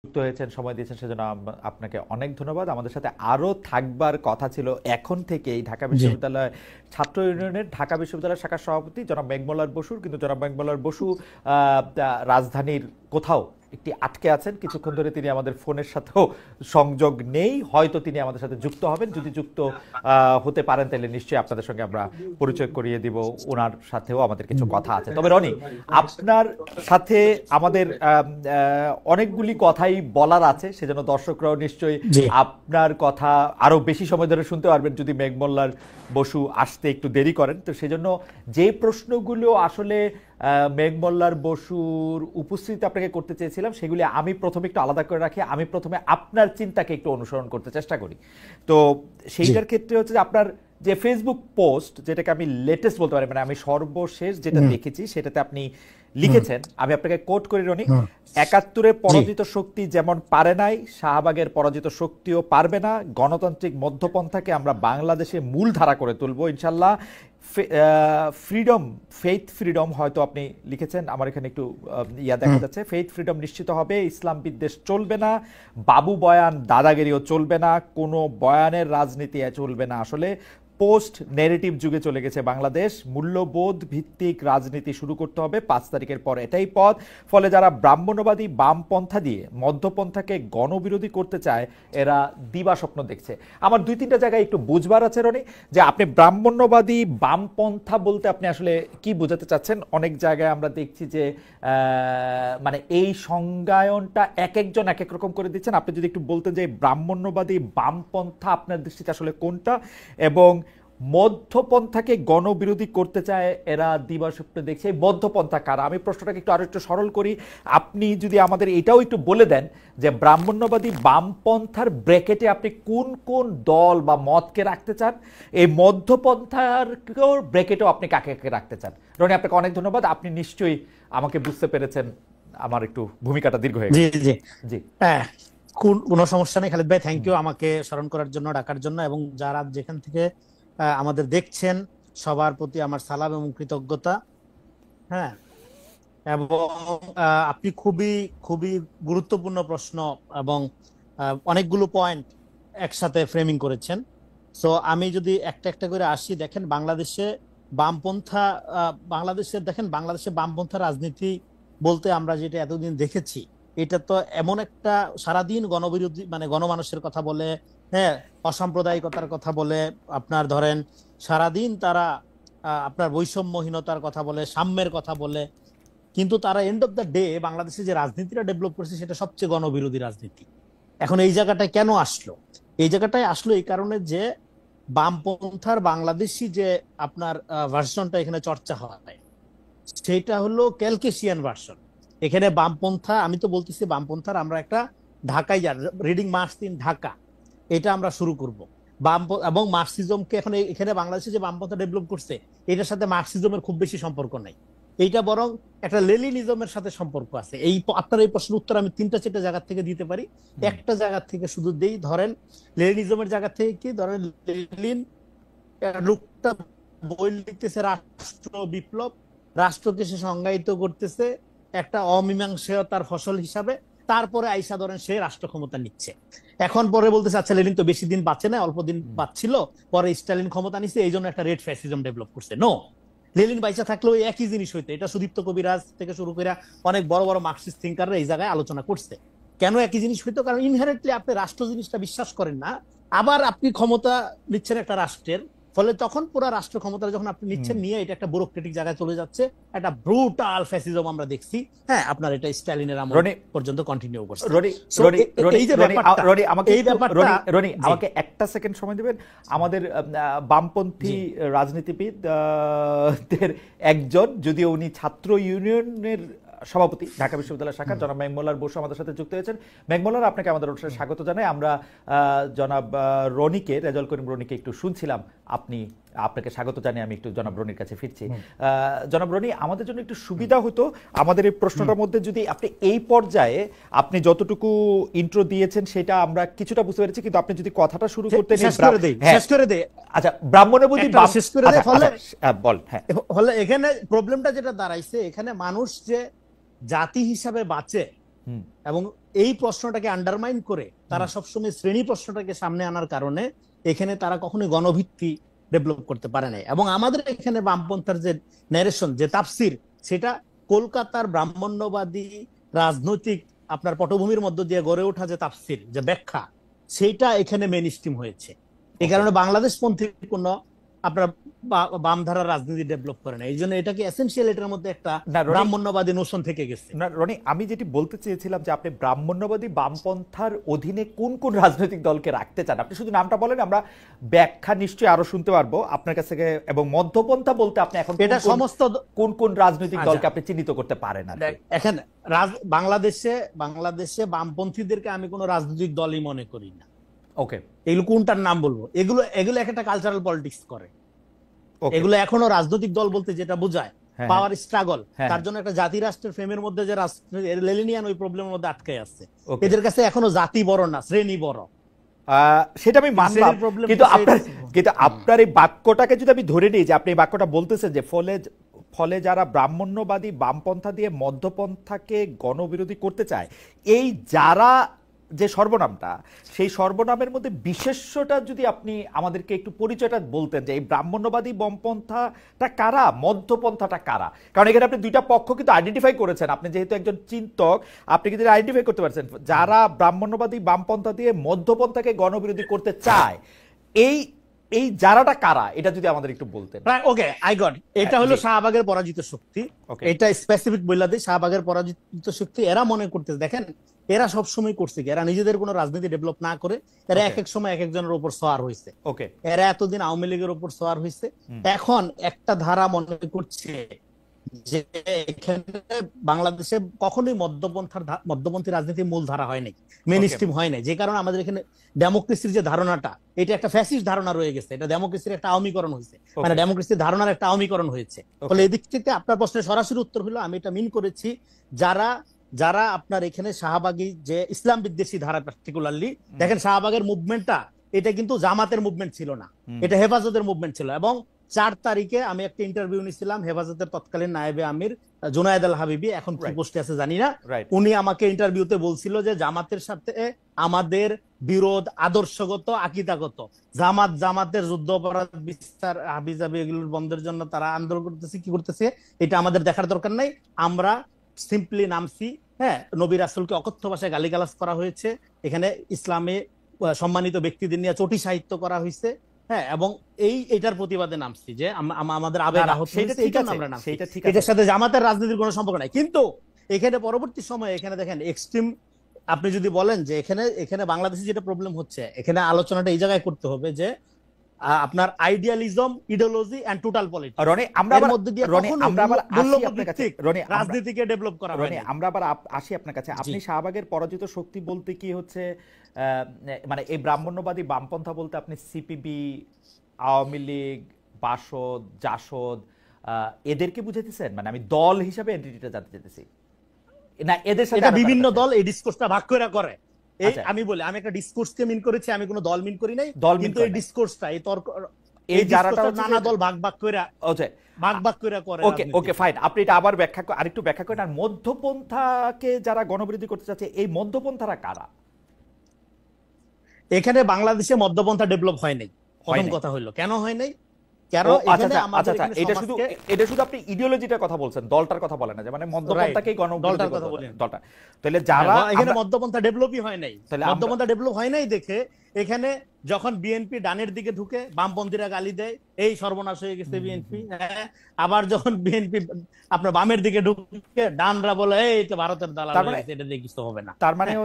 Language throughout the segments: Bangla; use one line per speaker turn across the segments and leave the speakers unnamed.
যুক্ত হয়েছেন, সময় দিয়েছেন, সেজন্য আপনাকে অনেক ধন্যবাদ। আমাদের সাথে আরো থাকবার কথা ছিল এখন থেকেই ঢাকা
জি
বিশ্ববিদ্যালয় ছাত্র ইউনিয়নের ঢাকা বিশ্ববিদ্যালয় শাখার সভাপতি জনাব মেঘমল্লার বসুর, কিন্তু জনাব মেঘমল্লার বসু রাজধানীর কোথাও একটি আটকে আছেন। কিছুক্ষণ ধরে তিনি আমাদের ফোনের সাথেও সংযোগ নেই, হয়তো তিনি আমাদের সাথে যুক্ত হবেন। যদি যুক্ত হতে পারেন তাহলে নিশ্চয়ই আপনাদের সঙ্গে আমরা পরিচয় করিয়ে দিব, ওনার সাথেও আমাদের কিছু কথা আছে। তবে রনি, আপনার সাথে আমাদের অনেকগুলি কথাই বলার আছে, সেজন্য দর্শকরাও নিশ্চয়ই
জি
আপনার কথা আরো বেশি সময় ধরে শুনতে পারবেন যদি মেঘমল্লার বসু আসতে একটু দেরি করেন। তো সেজন্য যে প্রশ্নগুলো আসলে মেঘমল্লার বসুর উপস্থিতি আপনাকে করতে চেয়েছিলাম, সেগুলি আমি প্রথমে একটু আলাদা করে রাখি। আমি প্রথমে আপনার চিন্তাকে একটু অনুসরণ করতে চেষ্টা করি। তো
জি
সেইটার ক্ষেত্রে হচ্ছে যে আপনার যে ফেসবুক পোস্ট, যেটাকে আমি লেটেস্ট বলতে পারি, মানে আমি সর্বশেষ যেটা
হুম
দেখেছি সেটাতে আপনি
হুম
লিখেছেন, আমি আপনাকে কোট করি রনি,
হুম
৭১-এর
জি
পরাজিত শক্তি যেমন পারে নাই, শাহবাগের পরাজিত শক্তিও পারবে না। গণতান্ত্রিক মধ্যপন্থাকে আমরা বাংলাদেশে মূল ধারা করে তুলবো ইনশাল্লাহ। ফ্রিডম, ফেইথ ফ্রিডম হয়তো আপনি লিখেছেন, আমার এখানে একটু দেখা
হুম
যাচ্ছে, ফেইথ ফ্রিডম নিশ্চিত হবে, ইসলাম বিদ্বেষ চলবে না, বাবু বয়ান দাদাগিরিও চলবে না, কোনো বয়ানের রাজনীতি চলবে না। আসলে পোস্ট নেগেটিভ যুগে চলে গেছে বাংলাদেশ, মূল্যবোধ ভিত্তিক রাজনীতি শুরু করতে হবে, ৫ তারিখের পর এটাই পথ। ফলে যারা ব্রাহ্মণ্যবাদী বামপন্থা দিয়ে মধ্যপন্থাকে গণবিরোধী করতে চায়, এরা দিবা স্বপ্ন দেখছে। আমার ২-৩টা জায়গায় একটু বুঝবার আছে রনি, যে আপনি ব্রাহ্মণ্যবাদী বামপন্থা বলতে আপনি আসলে কি বোঝাতে চাচ্ছেন। অনেক জায়গায় আমরা দেখছি যে মানে এই সংজ্ঞায়নটা এক একজন এক এক রকম করে দিচ্ছেন। আপনি যদি একটু বলতেন যে ব্রাহ্মণ্যবাদী বামপন্থা আপনার দৃষ্টিতে আসলে কোনটা, এবং মধ্যপন্থাকে গণবিরোধী করতে চায় এরা দিবাস্বপ্ন দেখছে, এই মধ্যপন্থা কারা? আমি প্রশ্নটাকে একটু আরো একটু সরল করি। আপনি যদি আমাদের এটাও একটু বলে দেন যে ব্রাহ্মণ্যবাদী বামপন্থার ব্র্যাকেটে আপনি কোন কোন দল বা মতকে রাখতে চান, এই মধ্যপন্থার ব্র্যাকেটেও আপনি কাকে কাকে রাখতে চান। রনি, আপনাকে অনেক ধন্যবাদ। আপনি নিশ্চয়ই আমাকে বুঝতে পেরেছেন। আমার একটু ভূমিকাটা দীর্ঘ হয়ে
জি
গেছে।
জি
জি
হ্যাঁ, কোনো সমস্যা নেই খালিদ ভাই, থ্যাংক ইউ আমাকে স্মরণ করার জন্য, ডাকার জন্য। এবং যারা যেখান থেকে আমাদের দেখছেন, সবার প্রতি আমার সালাম এবং কৃতজ্ঞতা। হ্যাঁ, এবং আপনি খুবই খুবই গুরুত্বপূর্ণ প্রশ্ন এবং অনেকগুলো পয়েন্ট একসাথে ফ্রেমিং করেছেন। সো আমি যদি একটা একটা করে আসি, দেখেন বাংলাদেশে বামপন্থা, বাংলাদেশে বামপন্থা রাজনীতি বলতে আমরা যেটা এতদিন দেখেছি, এটা তো এমন একটা সারাদিন গণবিরোধী, মানে গণমানুষের কথা বলে, হ্যাঁ, অসাম্প্রদায়িকতার কথা বলে, আপনার ধরেন সারাদিন তারা আপনার বৈষম্যহীনতার কথা বলে, সাম্যের কথা বলে, কিন্তু তারা এন্ড অফ দ্য ডে বাংলাদেশে যে রাজনীতিটা ডেভেলপ করেছে সেটা সবচেয়ে গণবিরোধী রাজনীতি। এখন এই জায়গাটায় কেন আসলো? এই জায়গাটায় আসলো এই কারণে যে বামপন্থার বাংলাদেশি যে আপনার ভার্সনটা এখানে চর্চা হয়, সেটা হলো ক্যালকেশিয়ান ভার্সন। এখানে বামপন্থা, আমি তো বলতেছি বামপন্থার আমরা একটা ঢাকায় রিডিং মার্কস ইন ঢাকা, এটা আমরা শুরু করব। বাম এবং মার্কসিজমকে এখন এখানে বাংলাদেশে যে বামপন্থা ডেভেলপ করছে, এটার সাথে মার্কসিজমের খুব বেশি সম্পর্ক নাই। এইটা বরং একটা লেনিনিজমের সাথে সম্পর্ক আছে। এই আপনার এই প্রশ্নের উত্তর আমি ৩-৪ জায়গা থেকে দিতে পারি। একটা জায়গা থেকে শুধু দেই, ধরেন লেনিনিজমের জায়গা থেকে কি, ধরেন লেনিন লোকটা বই লিখতেছে রাষ্ট্র বিপ্লব, রাষ্ট্রকে সে সংজ্ঞায়িত করতেছে একটা অমীমাংসতার ফসল হিসাবে, তারপরে আইসা ধরেন সে রাষ্ট্র ক্ষমতা নিচ্ছে। এখন পরে বলতেছে আচ্ছা লেনিন তো বেশি দিন বাঁচে না, অল্প দিন বাঁচছিল, পরে স্টালিন ক্ষমতা নিচ্ছে, এই জন্য একটা রেড ফ্যাসিজম ডেভেলপ করছে। নো, লেনিন বাইচা থাকলেও একই জিনিস হইতো। এটা সুদীপ্ত কবিরাজ থেকে শুরু করে অনেক বড় বড় মার্কসিস্ট থিঙ্কাররা এই জায়গায় আলোচনা করছে। কেন একই জিনিস হইতো? কারণ ইনহেরেন্টলি আপনি রাষ্ট্র জিনিসটা বিশ্বাস করেন না, আবার আপনি ক্ষমতা নিচ্ছেন একটা রাষ্ট্রের, ফলে তখন পুরো রাষ্ট্র ক্ষমতা যখন আপনি নিচ্ছেন, নিয়ে এটা একটা ব্যুরোক্রেটিক জায়গায় চলে যাচ্ছে, একটা ব্রুটাল ফ্যাসিজম আমরা দেখছি। হ্যাঁ, আপনার এটা স্টালিনের আমল
রনি,
পর্যন্ত কন্টিনিউ করছে।
রনি,
সো
রনি, রনি,
এই যে
রনি,
ব্যাপারটা,
রনি, আমাকে
এই
একটু,
ব্যাপারটা
রনি, রনি,
জি
আমাকে একটা সেকেন্ড সময় দিবেন। আমাদের বামপন্থী
জি
রাজনীতিবিদ দের একজন, যদিও উনি ছাত্র ইউনিয়নের সভাপতি ঢাকা বিশ্ববিদ্যালয় শাখা,
হুম
জনাব মেঘমল্লার বসু আমাদের সাথে যুক্ত হয়েছেন। মেঘমল্লার, আপনাকে আমাদের অনুষ্ঠানে
হুম
স্বাগত জানাই। আমরা জনাব রনিকে, রেজাউল করিম রনিকে একটু শুনছিলাম। আপনাকে স্বাগত জানিয়ে আমি একটু জনাব রনির কাছে ফিরছি।
হুম
জনাব রনি, আমাদের জন্য একটু
হুম
সুবিধা হতো আমাদের এই
হুম
প্রশ্নটার মধ্যে যদি আপনি এই পর্যায়ে আপনি যতটুকু ইন্ট্রো দিয়েছেন সেটা আমরা কিছুটা বুঝতে পেরেছি, কিন্তু আপনি যদি কথাটা শুরু করতেন।
শেষ করে দেই,
হ্যাঁ,
শেষ করে দেই,
আচ্ছা, ব্রাহ্মণ্যবাদী
একটা শেষ করে
আচ্ছা
দেই। ফলে
আচ্ছা, বল। হ্যাঁ,
হলে এখানে প্রবলেমটা যেটা দাঁড়াইছে, এখানে মানুষ যে জাতি হিসাবে বাঁচে,
হুম।
এবং এই প্রশ্নটাকে আন্ডারমাইন করে তারা সবসময় শ্রেণী প্রশ্নটাকে সামনে আনার কারণে এখানে তারা কখনোই গণভিত্তি ডেভেলপ করতে পারে নাই। এবং আমাদের এখানে বামপন্থার যে ন্যারেশন, যে তাফসির, সেটা কলকাতার ব্রাহ্মণ্যবাদী রাজনৈতিক আপনার পটভূমির মধ্য দিয়ে গড়ে ওঠা যে তাফসির, যে ব্যাখ্যা, সেইটা এখানে মেইন স্ট্রিম হয়েছে। এই
Okay.
কারণে বাংলাদেশ পন্থী কোন আপনার বামধারার রাজনীতি ডেভেলপ করে না। এই জন্য এটাকে এসেনশিয়াল, এটার মধ্যে একটা
না, রনি,
ব্রাহ্মণ্যবাদী নোশন থেকে গেছে।
না রনি, আমি যেটি বলতে চেয়েছিলাম যে আপনি ব্রাহ্মণ্যবাদী বামপন্থার অধীনে কোন কোন রাজনৈতিক দলকে রাখতে চান, আপনি শুধু নামটা বলেন, আমরা ব্যাখ্যা নিশ্চয়ই আরো শুনতে পারবো আপনার কাছ থেকে। এবং মধ্যপন্থা বলতে আপনি এখন
এটা সমস্ত
কোন কোন রাজনৈতিক
আচ্ছা,
দলকে আপনি চিহ্নিত করতে পারেন আর কি?
এখানে বাংলাদেশে বামপন্থীদেরকে আমি কোনো রাজনৈতিক দলই মনে করি না।
ওকে,
এগুলো কোনটার নাম বলবো? এগুলো এগুলো একটা কালচারাল পলিটিক্স করে।
ওকে,
এগুলো এখনো রাজনৈতিক দল বলতে যেটা বোঝায়
হ্যাঁ,
পাওয়ার স্ট্রাগল,
হ্যাঁ,
তার জন্য একটা জাতি রাষ্ট্রের ফ্রেমের মধ্যে যে লেনিনিয়ান ওই প্রবলেমের মধ্যে আটকে আছে।
ওকে।
এদের কাছে এখনো জাতি বড় না, শ্রেণী বড়।
সেটা আমি মানলাম,
শ্রেণীর problem
কিন্তু
তো
আপনার
সেই-
কিন্তু আপনার এই বাক্যটাকে যদি আমি ধরে নিই যে আপনি এই বাক্যটা বলতেছেন যে ফলে যারা ব্রাহ্মণ্যবাদী বামপন্থা দিয়ে মধ্যপন্থাকে গণবিরোধী করতে চায়, এই যারা যে সর্বনামটা, সেই সর্বনামের মধ্যে বিশেষ্যটা যদি আপনি আমাদেরকে একটু পরিচয়টা বলতেন যে এই ব্রাহ্মণ্যবাদী বামপন্থাটা কারা, মধ্যপন্থাটা কারা। কারণ এখানে আপনি দুইটা পক্ষ কিন্তু আইডেন্টিফাই করেছেন, আপনি যেহেতু একজন চিন্তক, আপনি কিন্তু আইডেন্টিফাই করতে পারছেন যারা ব্রাহ্মণ্যবাদী বামপন্থা দিয়ে মধ্যপন্থাকে গণবিরোধী করতে চায়। এই এই যারাটা কারা, এটা যদি আমাদের একটু বলতেন।
ওকে, আই গট। এটা হলো
জি।
শাহবাগের পরাজিত শক্তি।
ওকে,
এটা স্পেসিফিক বইলা দিই, শাহবাগের পরাজিত শক্তি। এরা মনে করতেছে, দেখেন এরা সব সময় করছে কি, এরা নিজেদের কোনো রাজনীতি ডেভেলপ না করে এরা
Okay.
এক এক সময় এক একজনের উপর সওয়ার হয়েছে।
ওকে,
এরা এতদিন আওয়ামী লীগের উপর সওয়ার হয়েছে,
হুম,
এখন একটা ধারা মনে করছে যে এখানে বাংলাদেশে কখনোই মধ্যপন্থী রাজনীতি মূল ধারা হয় নাই, মেইন
Okay.
স্ট্রিম হয় নাই। যে কারণে আমাদের এখানে ডেমোক্রেসির যে ধারণাটা, এটা একটা ফ্যাসিস্ট ধারণা রয়ে গেছে। এটা ডেমোক্রেসির একটা আওয়ামীকরণ হয়েছে, মানে
Okay.
ডেমোক্রেসির ধারণার একটা আওয়ামীকরণ হয়েছে।
Okay.
ফলে এদিক থেকে আপনার প্রশ্নের সরাসরি উত্তর হলো, আমি এটা মিন করেছি যারা যারা আপনার এখানে শাহবাগী যে ইসলাম বিদ্বেষী ধারা, পার্টিকুলারলি দেখেন শাহবাগের মুভমেন্টটা, এটা কিন্তু জামাতের মুভমেন্ট ছিল না,
হুম,
এটা হেফাজতের মুভমেন্ট ছিল। এবং 4 তারিখে আমি একটা ইন্টারভিউ নিছিলাম হেফাজতের তৎকালীন নায়েবে আমির জুনায়েদ আল হাবিবি, এখন কি
Right.
পোস্টে আছে জানি না।
রাইট,
উনি আমাকে ইন্টারভিউতে বলছিল যে জামাতের সাথে আমাদের বিরোধ আদর্শগত, আকিদাগত। জামাতের যুদ্ধ অপরাধ বিচার হাবিজাবি এগুলোর বন্ধের জন্য তারা আন্দোলন করতেছে, কি করতেছে এটা আমাদের দেখার দরকার নাই। আমরা সিম্পলি নামছি, হ্যাঁ, নবী রাসূলকে অকথ্য ভাষায় গালিগালাজ করা হয়েছে, এখানে ইসলামে সম্মানিত ব্যক্তিদের নিয়ে চটি সাহিত্য করা হয়েছে, হ্যাঁ, এবং এটার প্রতিবাদে নামছি যে আমাদের আবেগ
না,
আহত
সেটা
হয়েছে,
ঠিক
এই জন্য
আছে,
আমরা নামছি।
সেটা ঠিক
এটার
আছে।
সাথে জামাতের রাজনীতির কোনো সম্পর্ক নাই। কিন্তু এখানে পরবর্তী সময়ে এখানে দেখেন এক্সট্রিম, আপনি যদি বলেন যে এখানে এখানে বাংলাদেশে যেটা প্রবলেম হচ্ছে, এখানে আলোচনাটা এই জায়গায় করতে হবে যে আপনার idealism, ideology and total politics,
Roni, আমরা
এর
আবার
মধ্যে দিয়ে
রনি,
কখনো
আমরা আবার আসি আপনার কাছে।
মূল্যভিত্তিক
রনি,
রাজনীতিকে ডেভেলপ করা হয়
রনি,
না।
আমরা আবার আসি আপনার কাছে। আপনি
জি।
শাহবাগের পরাজিত শক্তি বলতে কি হচ্ছে, মানে এই ব্রাহ্মণ্যবাদী বামপন্থা বলতে আপনি সিপিবি, আওয়ামী লীগ, বাসদ, জাসদ, এদেরকে বুঝাইতেছেন? মানে আমি দল হিসাবে এন্টিটিটা জানতে চাইতেছি, না এদের সাথে
এটা
আরো কারা
বিভিন্ন
আছে?
দল এই ডিসকোর্সটা ভাগ করে। এই
আচ্ছা,
আমি বলি, আমি একটা ডিসকোর্সকে মিন করেছি, আমি কোনো দল মিন করি নাই।
দল মিন
কিন্তু
করে
এই
নাই।
ডিসকোর্সটা, এই তর্ক,
এই
এই
যারাটা
ডিসকোর্সটা
হচ্ছে
নানা
যে-
দল ভাগ করে
ওকে,
করে
ওকে,
রাজনীতি।
ওকে, ফাইন। আপনি এটা আবার আরেকটু ব্যাখ্যা করেন। আর মধ্যপন্থাকে যারা গণবিরোধী করতে চাচ্ছে, এই মধ্যপন্থারা কারা?
এখানে বাংলাদেশে মধ্যপন্থা ডেভেলপ হয় নাই।
হয়
প্রথম
নাই।
কথা হলো কেন হয় নাই,
ও,
কারণ
আচ্ছা,
এখানে
আচ্ছা,
আমাদের
আচ্ছা,
এখানে
এটা শুধু আপনি ইডিওলজিটার কথা বলছেন, দলটার কথা বলেন না, যে মানে মধ্যপন্থাকেই গণবিরোধী
দলটার কথা
করতে
বলি।
দলটা। তাহলে যারা
এখানে
আমরা-
মধ্যপন্থা ডেভেলপই হয় নাই।
তাহলে আমরা-
মধ্যপন্থা ডেভেলপ হয় নাই দেখে এখানে যখন বিএনপি ডানের দিকে ঢুকে বামপন্থীরা গালি দেয়, এই সর্বনাশ হয়ে গেছে বিএনপি। আবার যখন বিএনপি আপনার বামের দিকে ঢুকে ডানরা বলে এই তো ভারতের দালাল
তার
হয়ে
মানে-
গেছে, এটা দিয়ে কিছু হবে না।
তার মানে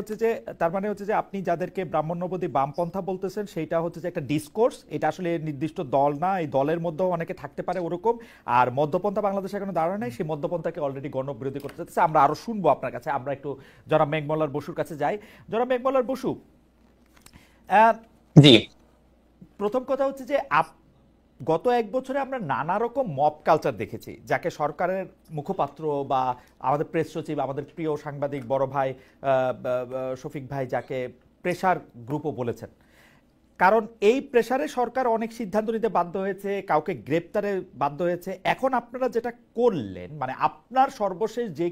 হচ্ছে যে আপনি যাদেরকে ব্রাহ্মণ্যবাদী বামপন্থা বলতেছেন, সেইটা হচ্ছে যে একটা ডিসকোর্স, এটা আসলে নির্দিষ্ট দল না, এই দলের মধ্যেও অনেকে থাকতে পারে ওরকম। আর মধ্যপন্থা বাংলাদেশে এখনো দাঁড়ায় নাই, সেই মধ্যপন্থাকে অলরেডি গণবিরোধী করতে চাচ্ছে। আমরা আরো শুনবো আপনার কাছে। আমরা একটু জনাব মেঘমল্লার বসুর কাছে যাই। জনাব মেঘমল্লার বসু,
জি,
প্রথম কথা হচ্ছে যে গত এক বছরে আমরা নানা রকম মব কালচার দেখেছি, যাকে সরকারের মুখপাত্র বা আমাদের প্রেস সচিব, আমাদের প্রিয় সাংবাদিক বড় ভাই শফিক ভাই, যাকে প্রেসার গ্রুপও বলেছেন। কারণ এই প্রেসারে সরকার অনেক সিদ্ধান্ত নিতে বাধ্য হয়েছে, কাউকে গ্রেপ্তারে বাধ্য হয়েছে। এখন আপনারা যেটা করলেন, মানে আপনার সর্বশেষ যে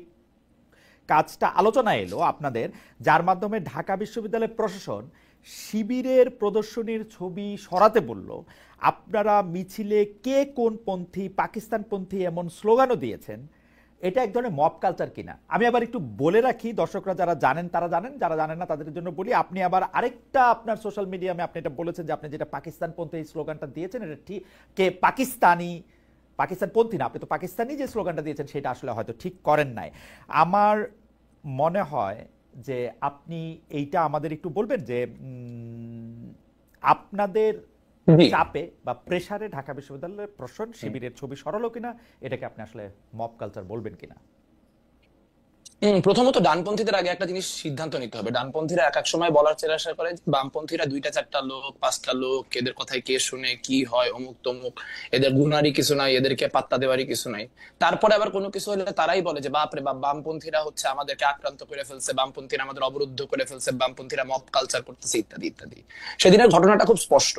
কাজটা আলোচনা এলো আপনাদের, যার মাধ্যমে ঢাকা বিশ্ববিদ্যালয়ের প্রশাসন শিবিরের প্রদর্শনীর ছবি সরাতে বলল। আপনারা মিছিলে কে কোন পন্থী, পাকিস্তানপন্থী এমন স্লোগানও দিয়েছেন। এটা এক ধরনের মব কালচার কিনা? আমি আবার একটু বলে রাখি, দর্শকরা যারা জানেন তারা জানেন, যারা জানেন না তাদের জন্য বলি। আপনি আবার আরেকটা আপনার সোশ্যাল মিডিয়ামে আপনি এটা বলেছেন যে আপনি যেটা পাকিস্তানপন্থী এই স্লোগানটা দিয়েছেন, এটা ঠিক কে পাকিস্তানপন্থী না, আপনি তো পাকিস্তানি যে স্লোগানটা দিয়েছেন সেটা আসলে হয়তো ঠিক করেন নাই। আমার মনে হয় যে আপনি এইটা আমাদের একটু বলবেন যে আপনাদের
জি।
চাপে বা প্রেসারে ঢাকা বিশ্ববিদ্যালয়ের প্রশাসন শিবিরের ছবি সরালো কিনা, এটাকে আপনি আসলে মব কালচার বলবেন কিনা?
প্রথমত ডানপন্থীদের আগে একটা জিনিস সিদ্ধান্ত নিতে হবে। ডানপন্থীরা এক এক সময় বলার চেষ্টা করে যে বামপন্থীরা 2টা 4টা লোক 5টা লোক, এদের কথায় কে শুনে কি হয়, অমুক তমুক, এদের গুনারই কিছু নাই, এদেরকে পাত্তা দেওয়ারই কিছু নাই। তারপরে আবার কোনো কিছু হলে তারাই বলে যে বাপরে বাপ, বামপন্থীরা হচ্ছে আমাদেরকে আক্রান্ত করে ফেলছে, বামপন্থীরা আমাদের অবরুদ্ধ করে ফেলছে, বামপন্থীরা মব কালচার করতেছে, ইত্যাদি ইত্যাদি। সেদিনের ঘটনাটা খুব স্পষ্ট।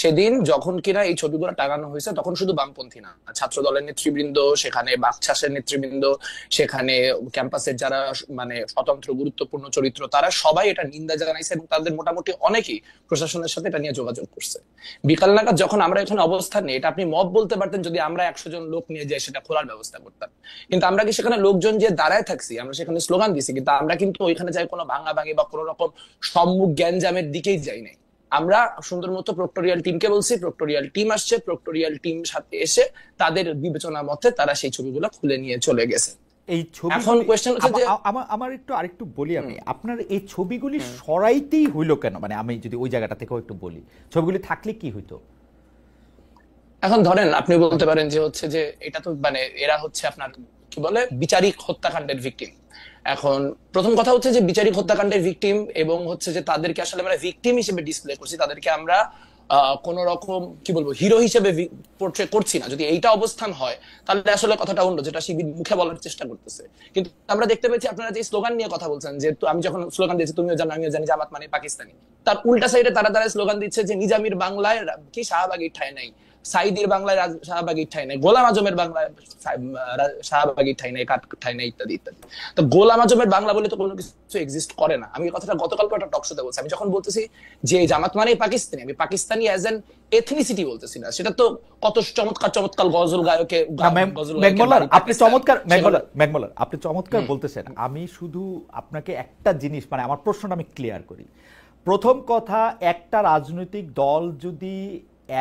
সেদিন যখন কিনা এই ছবিগুলো টাঙানো হয়েছে তখন শুধু বামপন্থী না, ছাত্র দলের নেতৃবৃন্দ, সেখানে বাকছাসের নেতৃবৃন্দ, সেখানে ক্যাম্পাসের যারা মানে স্বতন্ত্র গুরুত্বপূর্ণ চরিত্র, তারা সবাই এটা নিন্দা জানাইছে এবং তাদের মোটামুটি অনেকেই প্রশাসনের সাথে এটা নিয়ে যোগাযোগ করছে। বিকাল নাগাদ যখন আমরা এখানে অবস্থান নিই, এটা আপনি মব বলতে পারতেন যদি আমরা 100 জন লোক নিয়ে যাই সেটা খোলার ব্যবস্থা করতাম, কিন্তু আমরা কি সেখানে লোকজন যে দাঁড়ায় থাকছি, আমরা সেখানে স্লোগান দিছি, কিন্তু আমরা কিন্তু ওইখানে যাই কোনো ভাঙাভাঙি বা কোনো রকম সম্মুখ গ্যাঞ্জামের দিকেই যাই নাই। আমরা সুন্দর মতো প্রক্টোরিয়াল টিমকে বলছি, প্রক্টোরিয়াল টিম আসছে, প্রক্টোরিয়াল টিম সাথে এসে তাদের বিবেচনা মতে তারা সেই ছবিগুলো খুলে নিয়ে চলে গেছে।
এই ছবি
এখন কোয়েশ্চেন হচ্ছে যে
আমার আরেকটু বলি, আমি আপনার এই ছবিগুলি সরাইতেই হইলো কেন? মানে আমি যদি ওই জায়গাটা থেকেও একটু বলি, ছবিগুলি থাকলে কি হইতো?
এখন ধরেন আপনি বলতে পারেন যে হচ্ছে যে এটা তো মানে এরা হচ্ছে আপনার কি বলে বিচারিক হত্যাকাণ্ডের ভিকটিম। এখন প্রথম কথা হচ্ছে যে বিচারিক হত্যাকাণ্ডের ভিকটিম এবং হচ্ছে যে তাদেরকে আসলে আমরা ভিকটিম হিসেবে ডিসপ্লে করছি, তাদেরকে আমরা কোন রকম কি বলবো হিরো হিসেবে পোর্ট্রে করছি না। যদি এইটা অবস্থান হয় তাহলে আসলে কথাটা অন্য, যেটা শিবির মুখে বলার চেষ্টা করতেছে। কিন্তু আমরা দেখতে পেয়েছি আপনারা যে স্লোগান নিয়ে কথা বলছেন, যে আমি যখন স্লোগান দিয়েছি তুমিও জানো আমিও জানি জামাত মানে পাকিস্তানি, তার উল্টা সাইডে তারা স্লোগান দিচ্ছে যে নিজামীর বাংলায় কি শাহবাগীর ঠাঁই নাই, সাইদির বাংলায় শাহবাগীর ঠাঁই নাই, গোলাম আজমের বাংলায় শাহবাগীর ঠাঁই নাই, কাঠ ঠাঁই নাই, ইত্যাদি ইত্যাদি। তো গোলাম আজমের বাংলা বলে তো কোনো কিছু এক্সিস্ট করে না। আমি কথাটা গতকালকে একটা টক শোতে বলছি, আমি যখন বলতেছি যে জামাত মানে পাকিস্তানি, আমি পাকিস্তানি অ্যাজ এন এথনিসিটি বলতেছি না। সেটা তো কত চমৎকার চমৎকার গজল গায়কে
আপনি চমৎকার বলতেছেন। আমি শুধু আপনাকে একটা জিনিস, মানে আমার প্রশ্নটা আমি ক্লিয়ার করি। প্রথম কথা, একটা রাজনৈতিক দল যদি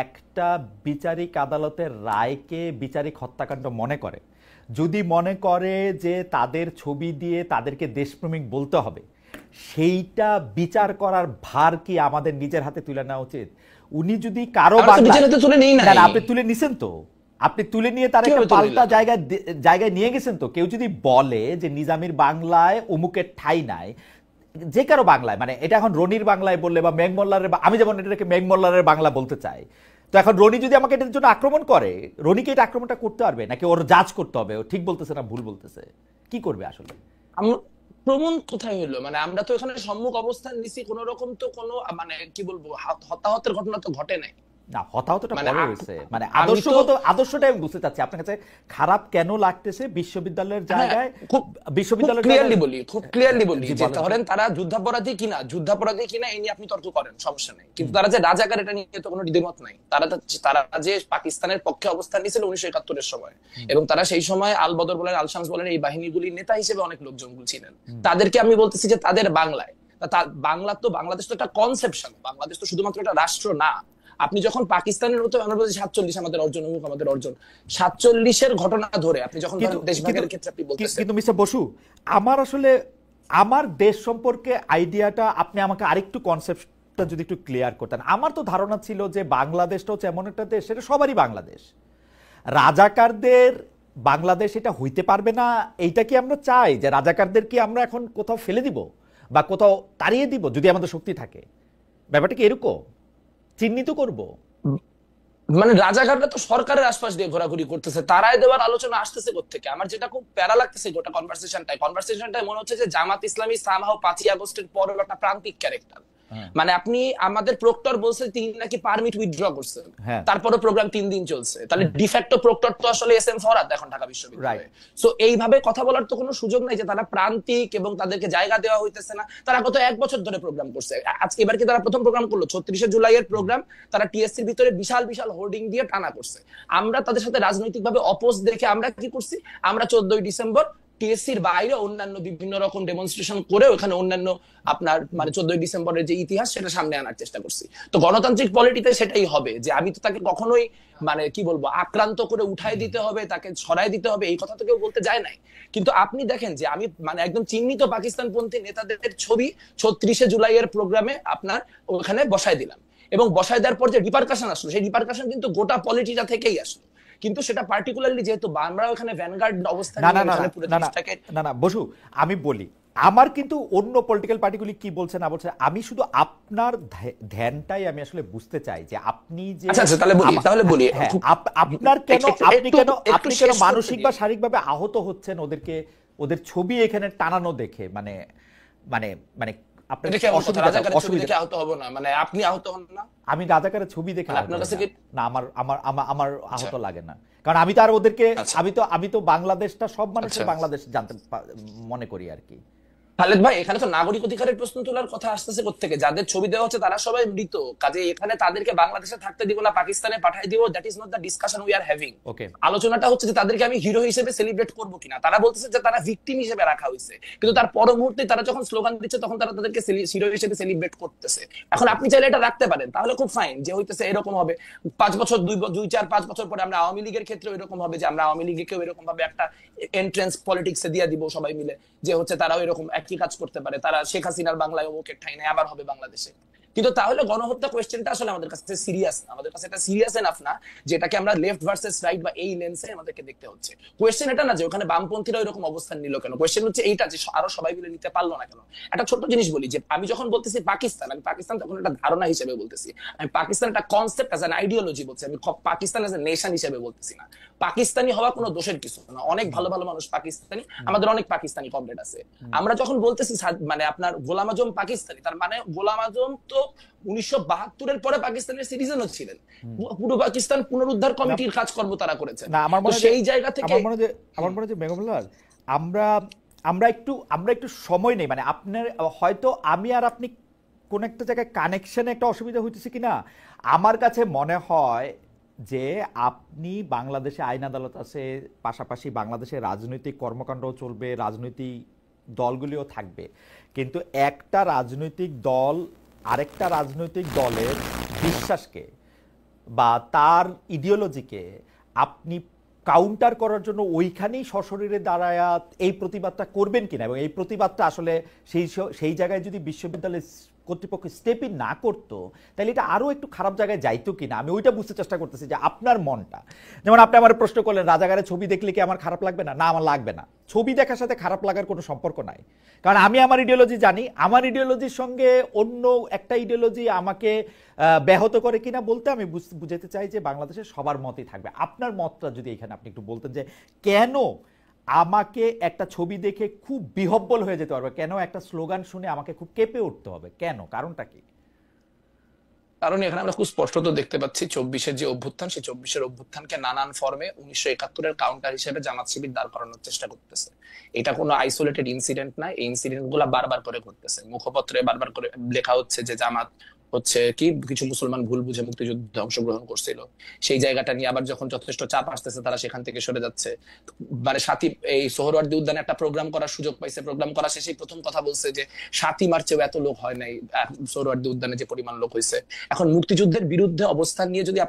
একটা বিচারিক আদালতের রায়কে বিচারিক হত্যাকাণ্ড মনে করে, যদি মনে করে যে তাদের ছবি দিয়ে তাদেরকে দেশপ্রেমিক বলতে হবে, সেইটা বিচার করার ভার কি আমাদের নিজের হাতে তুলে নেওয়া উচিত? উনি যদি কারো আপনি তুলে নিছেন, তো আপনি তুলে নিয়ে তার একটা পাল্টা জায়গায় নিয়ে গেছেন। তো কেউ যদি বলে যে নিজামীর বাংলায় অমুকের ঠাঁই নাই, যে কারো বাংলায়, মানে এটা এখন রনির বাংলায় বললে বা মেঘমল্লারের, আমি যেমন এটাকে মেঘমল্লারের বাংলা বলতে চাই, তো এখন রনি যদি আমাকে এটার জন্য আক্রমণ করে, রনিকে এটা আক্রমণটা করতে পারবে নাকি ওর জাজ করতে হবে ও ঠিক বলতেছে না ভুল বলতেছে? কি করবে আসলে?
প্রমাণ কোথায় হলো? মানে আমরা তো এখানে সম্মুখ অবস্থান নিছি, কোন রকম তো কোনো মানে কি বলবো হতাহতের ঘটনা তো ঘটে নাই।
না, হতাহতটা পরে হয়েছে, মানে আদর্শটা আমি বুঝতে চাচ্ছি আপনার কাছে খারাপ কেন লাগতেছে বিশ্ববিদ্যালয়ের জায়গায়।
বিশ্ববিদ্যালয়ের খুব ক্লিয়ারলি বলি যে ধরেন তারা যুদ্ধাপরাধী কিনা এই নিয়ে আপনি তর্ক করেন, সমস্যা নেই, কিন্তু তারা যে রাজাকার এটা নিয়ে তো কোনো দ্বিমত নাই। তারা যে পাকিস্তানের পক্ষে অবস্থান নিয়েছিল 1971-এর সময়, এবং তারা সেই সময় আল বদর বলেন, আল শামস বলেন, এই বাহিনীগুলির নেতা হিসেবে অনেক লোকজন ছিলেন। তাদেরকে আমি বলতেছি যে তাদের বাংলায়, বাংলাদেশ তো একটা কনসেপশন, বাংলাদেশ তো শুধুমাত্র একটা রাষ্ট্র না। আপনি যখন পাকিস্তানের মতো, আমরা বলছি 47 আমাদের অর্জন, আমাদের অর্জন, 47-এর ঘটনা ধরে আপনি যখন দেশভাগের ক্ষেত্রে আপনি বলতেছেন।
কিন্তু মিস্টার বসু, আমার আসলে আমার দেশ সম্পর্কে আইডিয়াটা আপনি আমাকে আরেকটু কনসেপ্টটা যদি একটু ক্লিয়ার করতেন। আমার তো ধারণা ছিল যে বাংলাদেশটা হচ্ছে এমন একটা দেশ, সেটা সবারই বাংলাদেশ, রাজাকারদের বাংলাদেশ এটা হইতে পারবে না। এইটা কি আমরা চাই যে রাজাকারদের কি আমরা এখন কোথাও ফেলে দিব বা কোথাও তাড়িয়ে দিব যদি আমাদের শক্তি থাকে? ব্যাপারটা কি এরকম চিহ্নিত করব?
মানে রাজাকাররা তো সরকারের আশপাশ দিয়ে ঘোরাঘুরি করতেছে, তারাই দেওয়ার আলোচনা আসতেছে কোত্থেকে? আমার যেটা খুব প্যারা লাগতেছে গোটা কনভারসেশনটাই মনে হচ্ছে যে জামাত ইসলামী সামহাও 5ই আগস্টের পরের একটা প্রান্তিক ক্যারেক্টার।
হ্যাঁ।
মানে আপনি আমাদের প্রক্টর বলছে তিনি নাকি পারমিট উইথড্র করছেন,
হ্যাঁ।
তারপরে প্রোগ্রাম 3 দিন চলছে, তাহলে ডিফ্যাক্টো প্রক্টর তো আসলে এস এম ফরহাদ এখন ঢাকা বিশ্ববিদ্যালয়ে। সো এইভাবে কথা বলার তো কোনো সুযোগ নাই যে তারা প্রান্তিক এবং তাদেরকে জায়গা দেওয়া হইতেছে না। তারা গত 1 বছর ধরে প্রোগ্রাম করছে, আজকে এবার কি তারা প্রথম প্রোগ্রাম করলো? 36শে জুলাইয়ের প্রোগ্রাম তারা টিএসসির ভিতরে বিশাল বিশাল হোর্ডিং দিয়ে টানা করছে। আমরা তাদের সাথে রাজনৈতিকভাবে অপোজ দেখে আমরা কি করছি, আমরা 14ই ডিসেম্বর টিএসসির বাইরে অন্যান্য বিভিন্ন রকম ডেমনস্ট্রেশন করে ওখানে অন্যান্য আপনার মানে 14ই ডিসেম্বরের যে ইতিহাস সেটা সামনে আনার চেষ্টা করছি। তো গণতান্ত্রিক পলিটিতে সেটাই হবে যে আমি তো তাকে কখনোই মানে কি বলবো আক্রান্ত করে উঠাই দিতে হবে, তাকে ছড়াই দিতে হবে, এই কথা তো কেউ বলতে যায় নাই। কিন্তু আপনি দেখেন যে আমি মানে একদম চিহ্নিত পাকিস্তানপন্থী নেতাদের ছবি 36শে জুলাইয়ের প্রোগ্রামে আপনার ওখানে বসায় দিলাম, এবং বসায় দেওয়ার পর যে রিপারকাশন আসলো সেই রিপারকাশন কিন্তু গোটা পলিটিটা থেকেই আসলো। কিন্তু সেটা পার্টিকুলারলি যেহেতু আমরা ওখানে ভ্যানগার্ড অবস্থানে
না বসু, আমি বলি আমার কিন্তু অন্য পলিটিক্যাল পার্টিগুলি কি বলছে না বলছে, আমি শুধু আপনার ধ্যানটাই আমি আসলে বুঝতে চাই যে আপনি যে
তাহলে বলি
আপনার কেন আপনি কেন মানসিক বা শারীরিকভাবে আহত হচ্ছেন ওদের ছবি এখানে টানানো দেখে, মানে মানে মানে আমি রাজাকারের ছবি দেখে না, আমার আহত লাগে না, কারণ আমি তো আর ওদেরকে আমি তো বাংলাদেশটা সব মানুষের বাংলাদেশ জানতে মনে করি আর কি।
খালেদ ভাই, এখানে তো নাগরিক অধিকারের প্রশ্ন তোলার কথা আসতেছে কোত্থেকে? যাদের ছবি দেওয়া হচ্ছে তারা সবাই মৃত, কাজে এখানে তাদেরকে বাংলাদেশে থাকতে দিব না পাকিস্তানে পাঠিয়ে দিব, that is not the discussion we are having. আলোচনাটা হচ্ছে যে তাদেরকে আমি হিরো হিসেবে সেলিব্রেট করবো কিনা। তারা বলতেছে যে তারা ভিকটিম হিসেবে রাখা হয়েছে, কিন্তু তার পর মুহূর্তে তারা যখন স্লোগান দিচ্ছে তখন তারা তাদেরকে হিরো হিসেবে সেলিব্রেট করতেছে। এখন আপনি চাইলে এটা রাখতে পারেন, তাহলে খুব ফাইন, যে হইতেছে এরকম হবে 5 বছর 2-4-5 বছর পরে আমরা আওয়ামী লীগের ক্ষেত্রে এরকম হবে যে আমরা আওয়ামী লীগকেও এরকম ভাবে একটা এন্ট্রেন্স পলিটিক্সে দিয়ে দিব সবাই মিলে, যে হচ্ছে তারাও এরকম একই কাজ করতে পারে, তারা শেখ হাসিনার বাংলায় অমুকের ঠাই নেই আবার হবে বাংলাদেশে। কিন্তু তাহলে গণহত্যা কোয়েশ্চেনটা আসলে আমাদের কাছে সিরিয়াস না, আমাদের কাছে এটা সিরিয়াস এনাফ না যেটাকে আমরা লেফট ভার্সেস রাইট বা এই লেন্সে আমাদেরকে দেখতে হচ্ছে। কোয়েশ্চেন এটা না যে ওখানে বামপন্থীরা এরকম অবস্থান নিল কেন, কোয়েশ্চেন হচ্ছে এইটা যে আরো সবাই মিলে নিতে পারলো না কেন। একটা ছোট্ট জিনিস বলি, যে আমি যখন বলতেছি পাকিস্তান, আমি পাকিস্তান তখন একটা ধারণা হিসেবে বলতেছি, আমি পাকিস্তান একটা কনসেপ্ট অ্যাজ অ্যান আইডিওলজি বলছি, আমি পাকিস্তান অ্যাজ এ নেশন হিসেবে বলতেছি না। পাকিস্তানি হওয়া কোনো দোষের কিছু না, অনেক ভালো ভালো মানুষ পাকিস্তানি, আমাদের অনেক পাকিস্তানি কমরেড আছে। আমরা যখন বলতেছি মানে আপনার গোলাম আজম পাকিস্তানি, তার মানে গোলাম আজম তো 1972-এর পরে পাকিস্তানের সিটিজেনও ছিলেন, পূর্ব পাকিস্তান পুনরুদ্ধার কমিটির কাজকর্ম তারা করেছেন। সেই জায়গা থেকে
আমার মনে হয় মেঘমুল্লাহ, আমরা একটু সময় নেই, মানে আপনার হয়তো আমি আর আপনি কোন একটা জায়গায় কানেকশনে একটা অসুবিধা হইতেছে কিনা। আমার কাছে মনে হয় যে আপনি বাংলাদেশে আইন আদালত আছে, পাশাপাশি বাংলাদেশে রাজনৈতিক কর্মকাণ্ডও চলবে, রাজনৈতিক দলগুলিও থাকবে, কিন্তু একটা রাজনৈতিক দল আরেকটা রাজনৈতিক দলের বিশ্বাসকে বা তার ইডিওলজিকে আপনি কাউন্টার করার জন্য ওইখানেই সশরীরে দাঁড়ায় এই প্রতিবাদটা করবেন কিনা, এবং এই প্রতিবাদটা আসলে সেই জায়গায় যদি বিশ্ববিদ্যালয়ের কর্তৃপক্ষ স্টেপই না করতো তাহলে এটা আরো একটু খারাপ জায়গায় যাইতো কিনা, আমি ওইটা বুঝতে চেষ্টা করতেছি যে আপনার মনটা। যেমন আপনি আমার প্রশ্ন করলেন রাজাকারের ছবি দেখলে কি আমার খারাপ লাগবে না, না আমার লাগবে না, ছবি দেখার সাথে খারাপ লাগার কোনো সম্পর্ক নাই, কারণ আমি আমার ইডিওলজি জানি, আমার ইডিওলজির সঙ্গে অন্য একটা ইডিওলজি আমাকে ব্যাহত করে কিনা বলতে আমি বুঝাতে চাই যে বাংলাদেশের সবার মতই থাকবে। আপনার মতটা যদি এখানে আপনি একটু বলতেন যে কেন আমাকে একটা ছবি দেখে খুব বিহব্বল হয়ে যেতে পারবে, কেন একটা স্লোগান শুনে আমাকে খুব কেঁপে উঠতে হবে, কেন, কারণটা কি?
কারণ এখানে আমরা খুব স্পষ্টত দেখতে পাচ্ছি 24-এর যে অভ্যুত্থান, সেই 24-এর অভ্যুত্থানকে নানান ফর্মে 1971-এর কাউন্টার হিসেবে জামাত শিবির দাঁড় করানোর চেষ্টা করতেছে। এটা কোনো আইসোলেটেড ইনসিডেন্ট না, এই ইনসিডেন্ট গুলা বারবার করে ঘটতেছে, মুখপত্রে বারবার করে লেখা হচ্ছে যে জামাত হচ্ছে কি কিছু মুসলমান ভুল বুঝে মুক্তিযুদ্ধে অংশগ্রহণ করছিল, সেই জায়গাটা নিয়ে আবার যখন যথেষ্ট চাপ আসতেছে তারা সেখান থেকে সরে যাচ্ছে। মানে এই সোহরাওয়ার্দী উদ্যানে একটা প্রোগ্রাম করার সুযোগ পাইছে, প্রোগ্রাম করা শেষেই প্রথম কথা বলছে যে 7ই মার্চেও এত লোক হয় নাই সোহরাওয়ার্দী উদ্যানে যে পরিমাণ লোক হয়েছে। এখন মুক্তিযুদ্ধের বিরুদ্ধে অবস্থান নিয়ে যদি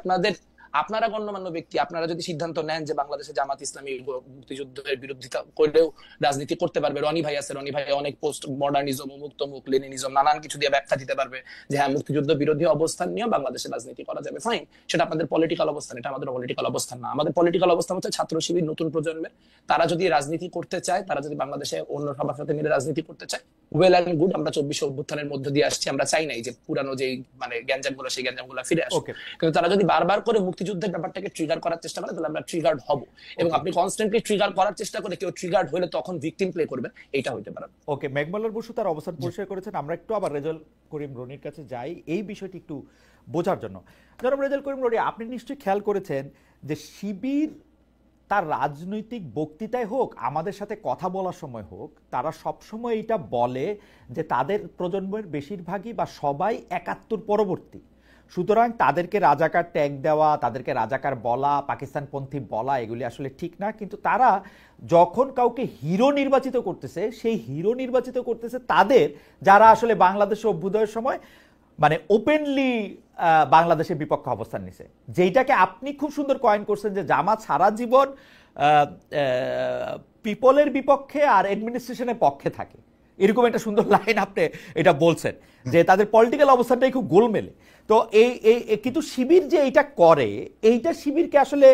আপনারা গণ্যমান্য ব্যক্তি আপনারা যদি সিদ্ধান্ত নেন যে বাংলাদেশে জামাত ইসলামী মুক্তিযুদ্ধের বিরোধিতা করলেও রাজনীতি করতে পারবে, রনি ভাই আছে, রনি ভাই অনেক পোস্ট মডার্নিজম, মুক্তমুখ, লেনিনিজম নানান কিছু দিয়ে ব্যাখ্যা দিতে পারবে যে হ্যাঁ মুক্তিযুদ্ধ বিরোধী অবস্থান নিয়ে বাংলাদেশে রাজনীতি করা যাবে, ফাইন, সেটা আপনাদের পলিটিক্যাল অবস্থান, এটা আমাদের পলিটিক্যাল অবস্থান না। আমাদের পলিটিক্যাল অবস্থান হচ্ছে ছাত্র শিবির নতুন প্রজন্মের, তারা যদি রাজনীতি করতে চায়, তারা যদি বাংলাদেশে অন্য সবার সাথে মিলে রাজনীতি করতে চায়, ওয়েল অ্যান্ড গুড। আমরা 24 অভ্যুত্থানের মধ্য দিয়ে আসছি, আমরা চাই নাই যে পুরানো যে মানে গ্যাঞ্জামগুলো সেই গ্যাঞ্জামগুলো ফিরে আসে, কিন্তু তারা যদি বারবার করে মুক্তি মুক্তিযুদ্ধের ব্যাপারটাকে ট্রিগার করার চেষ্টা করে, তাহলে আমরা ট্রিগার্ড হব। এবং আপনি কনস্ট্যান্টলি ট্রিগার করার চেষ্টা করে কেউ ট্রিগার্ড হলে তখন ভিকটিম প্লে করবে, এটা হইতে পারে।
ওকে, মেঘমল্লার বসু তার অবস্থান পরিষ্কার করেছেন। আমরা একটু আবার রেজাল করিম রনির কাছে যাই এই বিষয়টি একটু বোঝার জন্য। জনাব রেজাল করিম রনি, আপনি নিশ্চয়ই খেয়াল করেছেন যে শিবির তার রাজনৈতিক বক্তৃতায় হোক, আমাদের সাথে কথা বলার সময় হোক, তারা সবসময় এটা বলে যে তাদের প্রজন্মের বেশিরভাগই বা সবাই ৭১ পরবর্তী, সুতরাং তাদেরকে রাজাকার ট্যাগ দেওয়া, তাদেরকে রাজাকার বলা, পাকিস্তানপন্থী বলা এগুলি আসলে ঠিক না। কিন্তু তারা যখন কাউকে হিরো নির্বাচিত করতেছে, সেই হিরো নির্বাচিত করতেছে তাদের যারা আসলে বাংলাদেশে অভ্যুদয়ের সময় মানে ওপেনলি বাংলাদেশের বিপক্ষে অবস্থান নিছে, যেইটাকে আপনি খুব সুন্দর কয়েন করছেন যে জামাত সারা জীবন পিপলের বিপক্ষে আর অ্যাডমিনিস্ট্রেশনের পক্ষে থাকে, এরকম একটা সুন্দর লাইন আপনি এটা বলছেন যে তাদের পলিটিক্যাল অবস্থানটাই খুব গোলমেলে। তো কিন্তু শিবির যে এইটা করে, এইটা শিবিরকে আসলে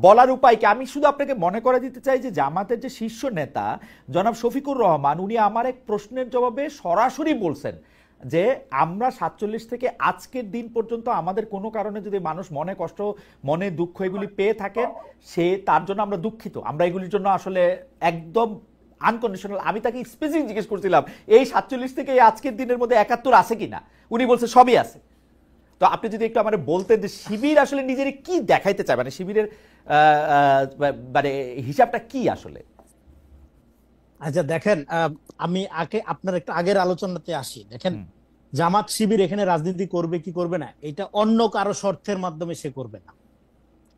বলার উপায় কি? আমি শুধু আপনাকে মনে করে দিতে চাই যে জামাতের যে শীর্ষ নেতা জনাব শফিকুর রহমান, উনি আমার এক প্রশ্নের জবাবে সরাসরি বলছেন যে আমরা ৪৭ থেকে আজকের দিন পর্যন্ত আমাদের কোনো কারণে যদি মানুষ মনে কষ্ট, মনে দুঃখ এগুলি পেয়ে থাকেন, সে তার জন্য আমরা দুঃখিত, আমরা এগুলির জন্য আসলে একদম আনকন্ডিশনাল। আমি তাকে স্পেসিফিক জিজ্ঞেস করছিলাম এই ৪৭ থেকে এই আজকের দিনের মধ্যে ৭১ আছে কিনা, উনি বলছে সবই আছে। তো আপনি যদি একটু আমাদের বলতেন যে শিবির আসলে নিজের কি দেখাইতে চায়, মানে শিবিরের মানে হিসাবটা কি আসলে?
আচ্ছা দেখেন, আমি আপনার একটু আগের আলোচনাতে আসি। দেখেন, জামাত শিবির এখানে রাজনীতি করবে কি করবে না, এটা অন্য কারো শর্তের মাধ্যমে সে করবে না,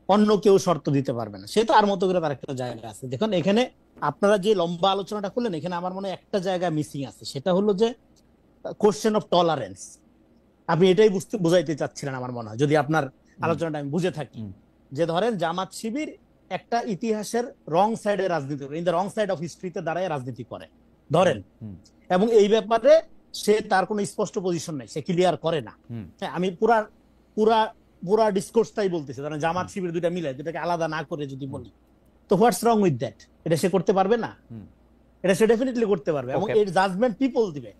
অন্য কেউ শর্ত দিতে পারবে না, সে তো আর মতো করে তার একটা জায়গা আছে। দেখুন এখানে আপনারা যে লম্বা আলোচনাটা করলেন, এখানে আমার মনে হয় একটা জায়গা মিসিং আছে, সেটা হলো যে কোশ্চেন অফ টলারেন্স। আপনি এটাই বুঝাইতে চাচ্ছিলেন আমার মনে হয়, যদি আপনার আলোচনাটা আমি বুঝে থাকি। যে ধরেন জামাত শিবির একটা ইতিহাসের রং সাইডে রাজনীতি করে, in the wrong side of হিস্ট্রিতে দাঁড়ায় রাজনীতি করে ধরেন, এবং এই ব্যাপারে সে তার কোনো স্পষ্ট পজিশন নেই, সে ক্লিয়ার করে না। হ্যাঁ, আমি পুরা ডিসকোর্সটাই বলতেছি, ধরেন জামাত শিবির দুইটা মিলে, দুটাকে আলাদা না করে যদি বলি, তো হোয়াটস রং উইথ দ্যাট? এটা সে করতে পারবে না? এটা সে ডেফিনেটলি করতে পারবে, এবং এর জাজমেন্ট পিপল দিবে।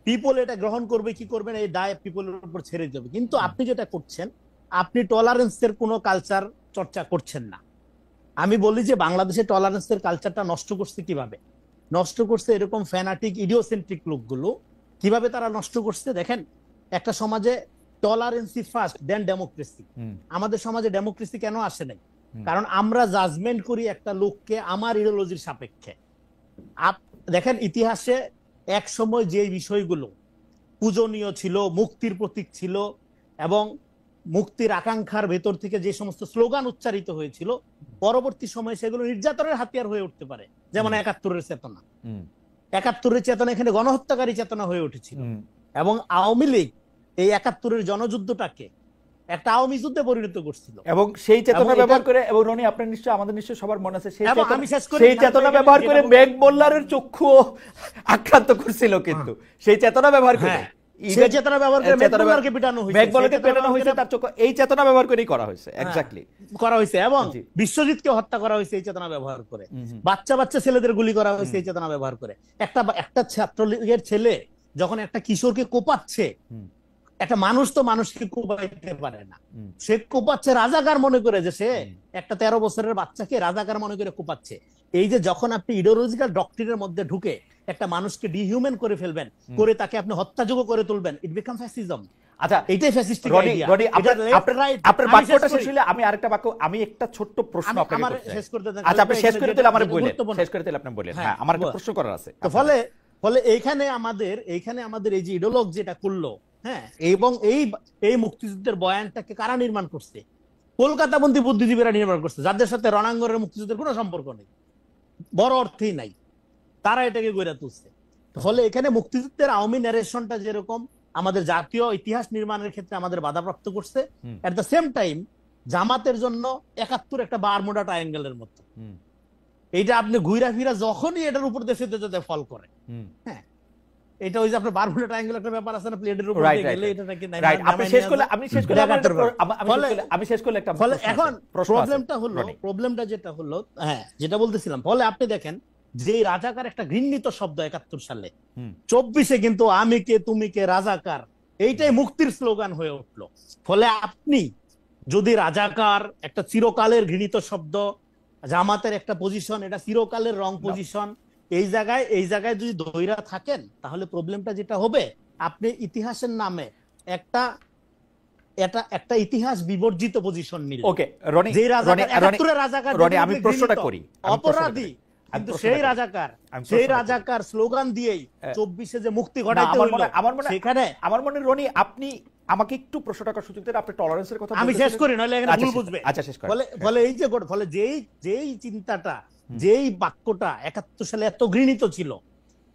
পিপল এটা গ্রহণ করবে কি করবে না, এই দায় পিপলের উপর ছেড়ে দেবে। কিন্তু আপনি যেটা করছেন, আপনি টলারেন্সের কোনো কালচার চর্চা করছেন না। আমি বলি যে বাংলাদেশে টলারেন্সের কালচারটা নষ্ট করছে কিভাবে? নষ্ট করছে এরকম ফ্যানাটিক ইডিওসেন্ট্রিক লোকগুলো। কিভাবে তারা নষ্ট করছে? দেখেন, একটা সমাজে টলারেন্সি ফার্স্ট দেন ডেমোক্রেসি। আমাদের সমাজে ডেমোক্রেসি কেন আসে নাই? কারণ আমরা জাজমেন্ট করি একটা লোককে আমার ইডিওলজির সাপেক্ষে। দেখেন ইতিহাসে এক সময় যে বিষয়গুলো পূজনীয় ছিল, মুক্তির প্রতীক ছিল, এবং মুক্তির আকাঙ্ক্ষার ভেতর থেকে যে সমস্ত স্লোগান উচ্চারিত হয়েছিল, পরবর্তী সময়ে সেগুলো নির্যাতনের হাতিয়ার হয়ে উঠতে পারে। যেমন ৭১-এর চেতনা, ৭১-এর চেতনা এখানে গণহত্যাকারী চেতনা হয়ে উঠেছিল, এবং আওয়ামী লীগ এই ৭১-এর জনযুদ্ধটাকে একটা আওয়ামী যুদ্ধে পরিণত করছিল,
এবং সেই চেতনা ব্যবহার করে, এবং রনি আপনার নিশ্চয়, আমাদের নিশ্চয় সবার মনে আছে, সেই চেতনা ব্যবহার করে মেঘ মোল্লারের চক্ষু আক্রান্ত করছিল, কিন্তু সেই চেতনা ব্যবহার করে
সেই চেতনা ব্যবহার করে মেঘমোল্লারকে পিটানো হয়েছে,
মেঘমোল্লারকে পেটানো হয়েছে, তার চক্ষু এই চেতনা ব্যবহার করেই করা হয়েছে, এক্স্যাক্টলি
করা হয়েছে, এবং বিশ্বজিৎকে হত্যা করা হয়েছে এই চেতনা ব্যবহার করে, বাচ্চা বাচ্চা ছেলেদের গুলি করা হয়েছে এই চেতনা ব্যবহার করে। একটা ছাত্রলীগের ছেলে যখন একটা কিশোরকে কোপাচ্ছে, একটা মানুষ তো মানুষকে কোপাইতে পারে না, সে কোপাচ্ছে রাজাকার মনে করে, যে সে একটা ১৩ বছরের বাচ্চাকে রাজাকার মনে করে কোপাচ্ছে। এই যে যখন আপনি ইডিওলজিক্যাল ডক্ট্রিনের মধ্যে ঢুকে একটা মানুষকে ডিহিউম্যান করে ফেলবেন, করে তাকে আপনি হত্যাযোগ্য করে তুলবেন, ইট বিকাম ফ্যাসিজম।
আচ্ছা,
এইটাই ফ্যাসিস্টিক আইডিয়া।
আপনার বাক্যটা শেষ হইলে আমি আরেকটা বাক্য, আমি একটা ছোট্ট প্রশ্ন আপনাকে
শেষ করতে দেন।
আচ্ছা, আপনি শেষ করে দিলে আমারে বলেন, শেষ করে দিলে আপনি বলেন। হ্যাঁ, আমার একটা প্রশ্ন করার আছে।
তো ফলে এইখানে আমাদের এই যে ইডিওলগ যেটা করলো, হ্যাঁ, এবং এই মুক্তিযুদ্ধের বয়ানটাকে কারা নির্মাণ করছে? কলকাতাবন্দী বুদ্ধিজীবীরা নির্মাণ করছে, যাদের সাথে রণাঙ্গনের মুক্তিযুদ্ধের কোনো সম্পর্ক নেই, বড় অর্থেই নাই, তারা এটাকে গড়ে তুলছে। ফলে এখানে মুক্তিযুদ্ধের আওয়ামী ন্যারেশনটা যেরকম আমাদের জাতীয় ইতিহাস নির্মাণের ক্ষেত্রে আমাদের বাধাপ্রাপ্ত করছে, এট দ্য সেম টাইম জামাতের জন্য ৭১ একটা বারমুডা ট্রায়াঙ্গেলের মতো। এইটা আপনি ঘুরা ফিরা যখনই এটার উপর দেশে যেতে ফল করে, হ্যাঁ, এটা ওই যে আপনার বারমুডা ট্রায়াঙ্গেল একটা ব্যাপার আছে না, প্লেটের উপর গেলে এটা নাকি
আপনি শেষ করলে আমি শেষ করলে একটা,
ফলে এখন প্রবলেমটা যেটা হলো, হ্যাঁ, যেটা বলতেছিলাম, ফলে আপনি দেখেন যে রাজাকার একটা ঘৃণিত শব্দ ৭১ সালে, ২৪-এ কিন্তু আমি কে তুমি কে রাজাকার, এইটাই মুক্তির স্লোগান হয়ে উঠলো। ফলে আপনি যদি রাজাকার একটা চিরকালের ঘৃণিত শব্দ, জামাতের একটা পজিশন, এটা চিরকালের রং পজিশন, এই জায়গায় যদি ধইরা থাকেন তাহলে প্রবলেমটা যেটা হবে, আপনি ইতিহাসের নামে একটা একটা ইতিহাস বিবর্জিত পজিশন নিলেন।
ওকে রনি,
যে রাজাকার ৭১ রাজাকার
রনি আমি প্রশ্নটা করি,
অপরাধী, কিন্তু সেই রাজাকার স্লোগান দিয়েই ২৪-এ যে মুক্তি ঘটাইতে হলো, সেখানে
আমার মনে রনি আপনি আমাকে একটু প্রশ্নটা করার সুযোগ দেন। আপনি টলারেন্সের কথা
আমি শেষ করি, নইলে এখানে ভুল বুঝবে।
আচ্ছা শেষ করেন।
ফলে এই যে ফলে যেই চিন্তাটা, যেই বাক্যটা ৭১ সালে এত ঘৃণিত ছিল,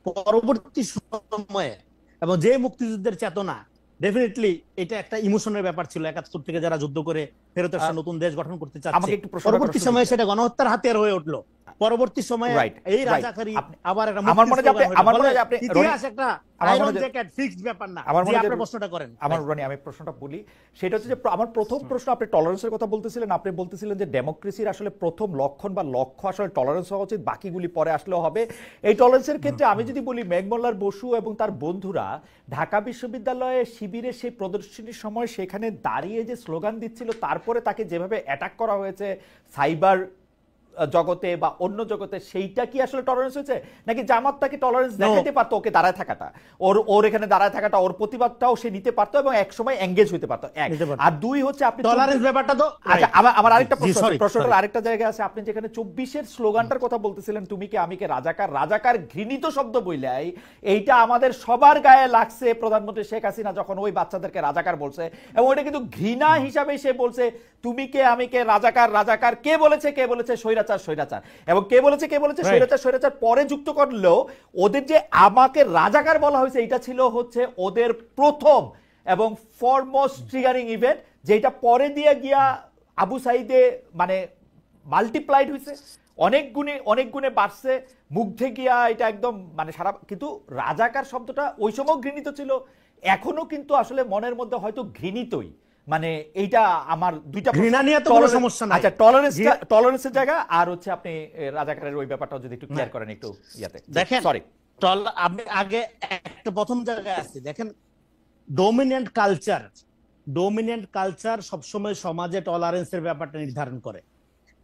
পরবর্তী সময়ে এবং যে মুক্তিযুদ্ধের চেতনা, ডেফিনেটলি এটা একটা ইমোশনের ব্যাপার ছিল। ৭১ থেকে যারা যুদ্ধ করে ফেরত এসে নতুন দেশ গঠন করতে চাচ্ছে, পরবর্তী সময়ে সেটা গণহত্যার হাতিয়ার হয়ে উঠলো। পরবর্তী সময়ে এই রাজাকারী আবার একটা ইতিহাস একটা আয়রন জ্যাকেট ফিক্সড ব্যাপার না। যে আপনি প্রশ্নটা করেন,
আমার রনি আমি প্রশ্নটা বলি, সেটা হচ্ছে যে আমার প্রথম প্রশ্ন, আপনি টলারেন্সের কথা বলতেছিলেন, আপনি বলতেছিলেন যে ডেমোক্রেসির আসলে প্রথম লক্ষণ বা লক্ষ্য আসলে টলারেন্স হওয়া উচিত, বাকিগুলি পরে আসলেও হবে। এই টলারেন্সের ক্ষেত্রে আমি যদি বলি, মেঘমল্লার বসু এবং তার বন্ধুরা ঢাকা বিশ্ববিদ্যালয়ে শিবিরের সেই প্রদর্শনীর সময় সেখানে দাঁড়িয়ে যে স্লোগান দিচ্ছিল, তারপরে তাকে যেভাবে অ্যাটাক করা হয়েছে সাইবার জগতে বা অন্য জগতে, সেইটা কি আসলে টলারেন্স হয়েছে? নাকি জামাত তাকে টলারেন্স দেখাতে পারতো, ওকে দাঁড়ায় থাকাটা, ওর এখানে দাঁড়ায় থাকাটা, ওর প্রতিবাদটাও সে নিতে পারতো এবং এক সময় এঙ্গেজ হইতে পারতো, এক। আর দুই হচ্ছে আপনি
টলারেন্স ব্যাপারটা তো,
আচ্ছা আমার আরেকটা প্রশ্নটার আরেকটা জায়গায় আছে। আপনি যেখানে ২৪-এর স্লোগানটার কথা বলতেছিলেন, তুমি কি আমি কে রাজাকার, রাজাকার ঘৃণিত শব্দ বইলাই, এইটা আমাদের সবার গায়ে লাগছে প্রধানমন্ত্রী শেখ হাসিনা যখন ওই বাচ্চাদেরকে রাজাকার বলছে, এবং ওইটা কিন্তু ঘৃণা হিসাবে সে বলছে, তুমি কে আমি কে রাজাকার, রাজাকার কে বলেছে স্বৈরাচার, স্বৈরাচার, এবং কে বলেছে স্বৈরাচার, স্বৈরাচার পরে যুক্ত করলেও ওদের যে আমাকে রাজাকার বলা হয়েছে, এটা ছিল হচ্ছে ওদের প্রথম এবং ফরমোস্ট ট্রিগারিং ইভেন্ট, যেটা পরে দিয়ে গিয়া আবু সাইদে মানে মাল্টিপ্লাইড হয়েছে, অনেক গুণে বাড়ছে, মুগ্ধে গিয়া এটা একদম মানে সারা। কিন্তু রাজাকার শব্দটা ওই সময় ঘৃণিত ছিল, এখনো কিন্তু আসলে মনের মধ্যে হয়তো ঘৃণিতই। মানে এইটা আমার দুইটা
ঘৃণা নিয়ে তো কোনো সমস্যা নাই।
আচ্ছা টলারেন্সের জায়গা, আর হচ্ছে আপনি রাজাকারের ওই ব্যাপারটাও যদি একটু ক্লিয়ার করেন একটু ইয়াতে।
দেখেন
সরি,
আপনি আগে একটা প্রথম জায়গায় আছে, দেখেন ডোমিনেন্ট কালচার সবসময় সমাজে টলারেন্সের ব্যাপারটা নির্ধারণ করে।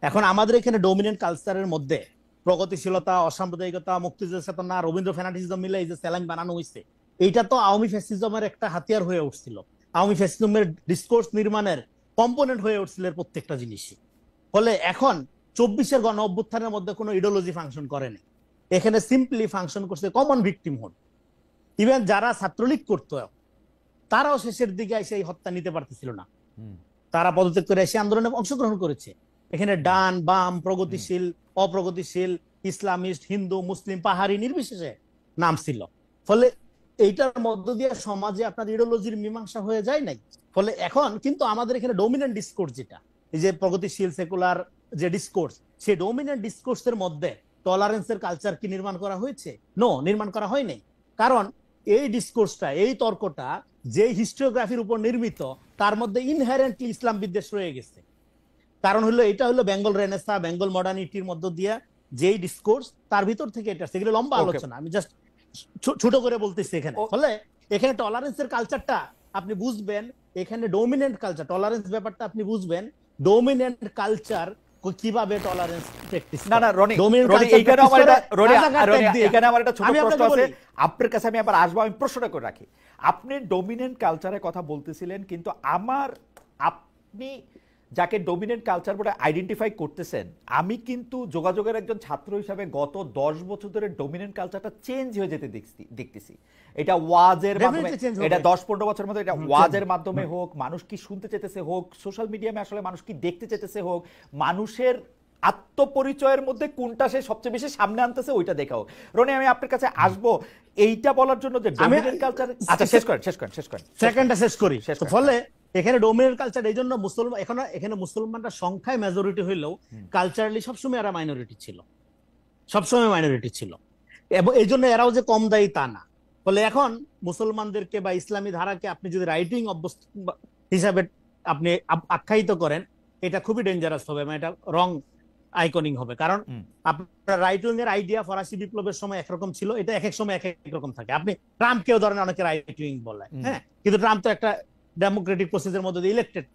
এখন আমাদের এখানে ডোমিনেন্ট কালচারের মধ্যে প্রগতিশীলতা, অসাম্প্রদায়িকতা, মুক্তিযুদ্ধ চেতনা, রবীন্দ্র ফ্যানাটিজম মিলে এই যে স্যালাইন বানানো হয়েছে, এইটা তো আওয়ামী ফ্যাসিজমের একটা হাতিয়ার হয়ে উঠছিল। আওয়ামী ফ্যাসিজমের ডিসকোর্স নির্মাণের কম্পোনেন্ট হয়ে উঠছিল প্রত্যেকটা জিনিসই। ফলে এখন ২৪-এর গণ অভ্যুত্থানের মধ্যে কোনো ইডিওলজি ফাংশন করেনি, এখানে সিম্পলি ফাংশন করছে কমন ভিকটিমহুড। ইভেন যারা ছাত্রলীগ করতো তারাও শেষের দিকে এসে এই হত্যা নিতে পারতেছিল না, তারা পদত্যাগ করে এসে আন্দোলনে অংশগ্রহণ করেছে। এখানে ডান বাম, প্রগতিশীল অপ্রগতিশীল, ইসলামিস্ট, হিন্দু মুসলিম, পাহাড়ি নির্বিশেষে নাম ছিল। ফলে এইটার মধ্য দিয়ে সমাজে আপনার ইডিওলজির মীমাংসা হয়ে যায় নাই। ফলে এখন কিন্তু আমাদের এখানে ডোমিনেন্ট ডিসকোর্স, যেটা এই যে প্রগতিশীল সেকুলার যে ডিসকোর্স, সেই ডোমিনেন্ট ডিসকোর্সের মধ্যে টলারেন্সের কালচার কি নির্মাণ করা হয়েছে? নো, নির্মাণ করা হয়নি। কারণ এই ডিসকোর্সটা, এই তর্কটা যে হিস্টোগ্রাফির উপর নির্মিত, তার মধ্যে ইনহেরেন্টলি ইসলাম বিদ্বেষ রয়ে গেছে। কারণ হলো এটা হলো বেঙ্গল রেনেসা, বেঙ্গল মডার্নিটির মধ্য দিয়ে যেই ডিসকোর্স, তার ভিতর থেকে এটা, সেগুলো লম্বা আলোচনা, আমি জাস্ট ছোট করে বলতেছি এখানে। ফলে এখানে টলারেন্সের কালচারটা আপনি বুঝবেন, এখানে ডোমিনেন্ট কালচার, টলারেন্স ব্যাপারটা আপনি বুঝবেন, ডোমিনেন্ট কালচার কিভাবে টলারেন্স প্র্যাকটিস।
না রনি, এখানে আমার একটা ছোট প্রশ্ন আছে আপনার কাছে, আমি আবার আসবো, আমি প্রশ্নটা করে রাখি। আপনি ডোমিনেন্ট কালচারের কথা বলতেছিলেন, কিন্তু আপনি যাকে ডোমিনেন্ট কালচার বলে আইডেন্টিফাই করতেছেন, আমি কিন্তু যোগাযোগের একজন ছাত্র হিসাবে গত 10 বছর ধরে ডোমিনেন্ট কালচারটা চেঞ্জ হয়ে যেতে দেখতেছি। এটা ওয়াজের মাধ্যমে, এটা 10-15 বছরের মধ্যে এটা ওয়াজের মাধ্যমে হোক, মানুষ কি শুনতে চেতেছে হোক, সোশ্যাল মিডিয়ামে আসলে মানুষ কি দেখতে চেতেছে হোক, মানুষের আত্মপরিচয়ের মধ্যে কোনটা সে সবচেয়ে বেশি সামনে আনতেছে ওইটা দেখা হোক। রনি, আমি আপনার কাছে আসবো এইটা বলার জন্য যে ডোমিনেন্ট কালচার। আচ্ছা শেষ করেন
সেকেন্ডটা শেষ করি। ফলে এখানে ডোমিনেন্ট কালচার, এই জন্য মুসলমান, এখানে মুসলমানরা সংখ্যায় মেজরিটি হইলেও কালচারালি সবসময় এরা মাইনরিটি ছিল, এবং এই জন্য এরাও যে কম দায়ী তা না। ফলে এখন মুসলমানদেরকে বা ইসলামী ধারাকে আপনি যদি রাইটিং হিসাবে আপনি আখ্যায়িত করেন, এটা খুবই ডেঞ্জারাস হবে, মানে এটা রং আইকনিং হবে। কারণ আপনার রাইট উইং এর আইডিয়া ফরাসি বিপ্লবের সময় একরকম ছিল, এটা এক এক সময় এক এক রকম থাকে। আপনি ট্রাম্পকেও ধরেন অনেকে রাইট উইং বলে, হ্যাঁ, কিন্তু ট্রাম্প তো একটা ডেমোক্রেটিক প্রসেসের মধ্যে দিয়ে ইলেক্টেড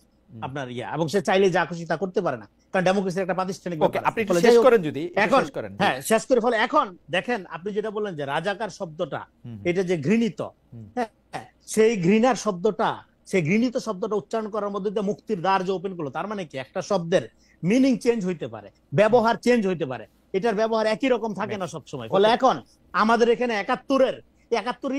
আপনার এবং সে চাইলে যা খুশি তা করতে পারে না, কারণ ডেমোক্রেসির একটা প্রাতিষ্ঠানিক
ওকে,
ব্যাপার
আপনি
আছে।
একটু
ফলে
শেষ
যাই হোক,
করেন যদি
এখন
শেষ করেন।
হ্যাঁ শেষ করে ফলে এখন দেখেন আপনি যেটা বললেন যে রাজাকার শব্দটা এটা যে ঘৃণিত, হ্যাঁ সেই ঘৃণার শব্দটা, সেই ঘৃণিত শব্দটা উচ্চারণ করার মধ্যে দিয়ে মুক্তির দ্বার যে ওপেন করলো, তার মানে কি একটা শব্দের মিনিং চেঞ্জ হইতে পারে, ব্যবহার চেঞ্জ হইতে পারে, এটার ব্যবহার একই রকম থাকে না সবসময়। ফলে এখন আমাদের এখানে একাত্তরের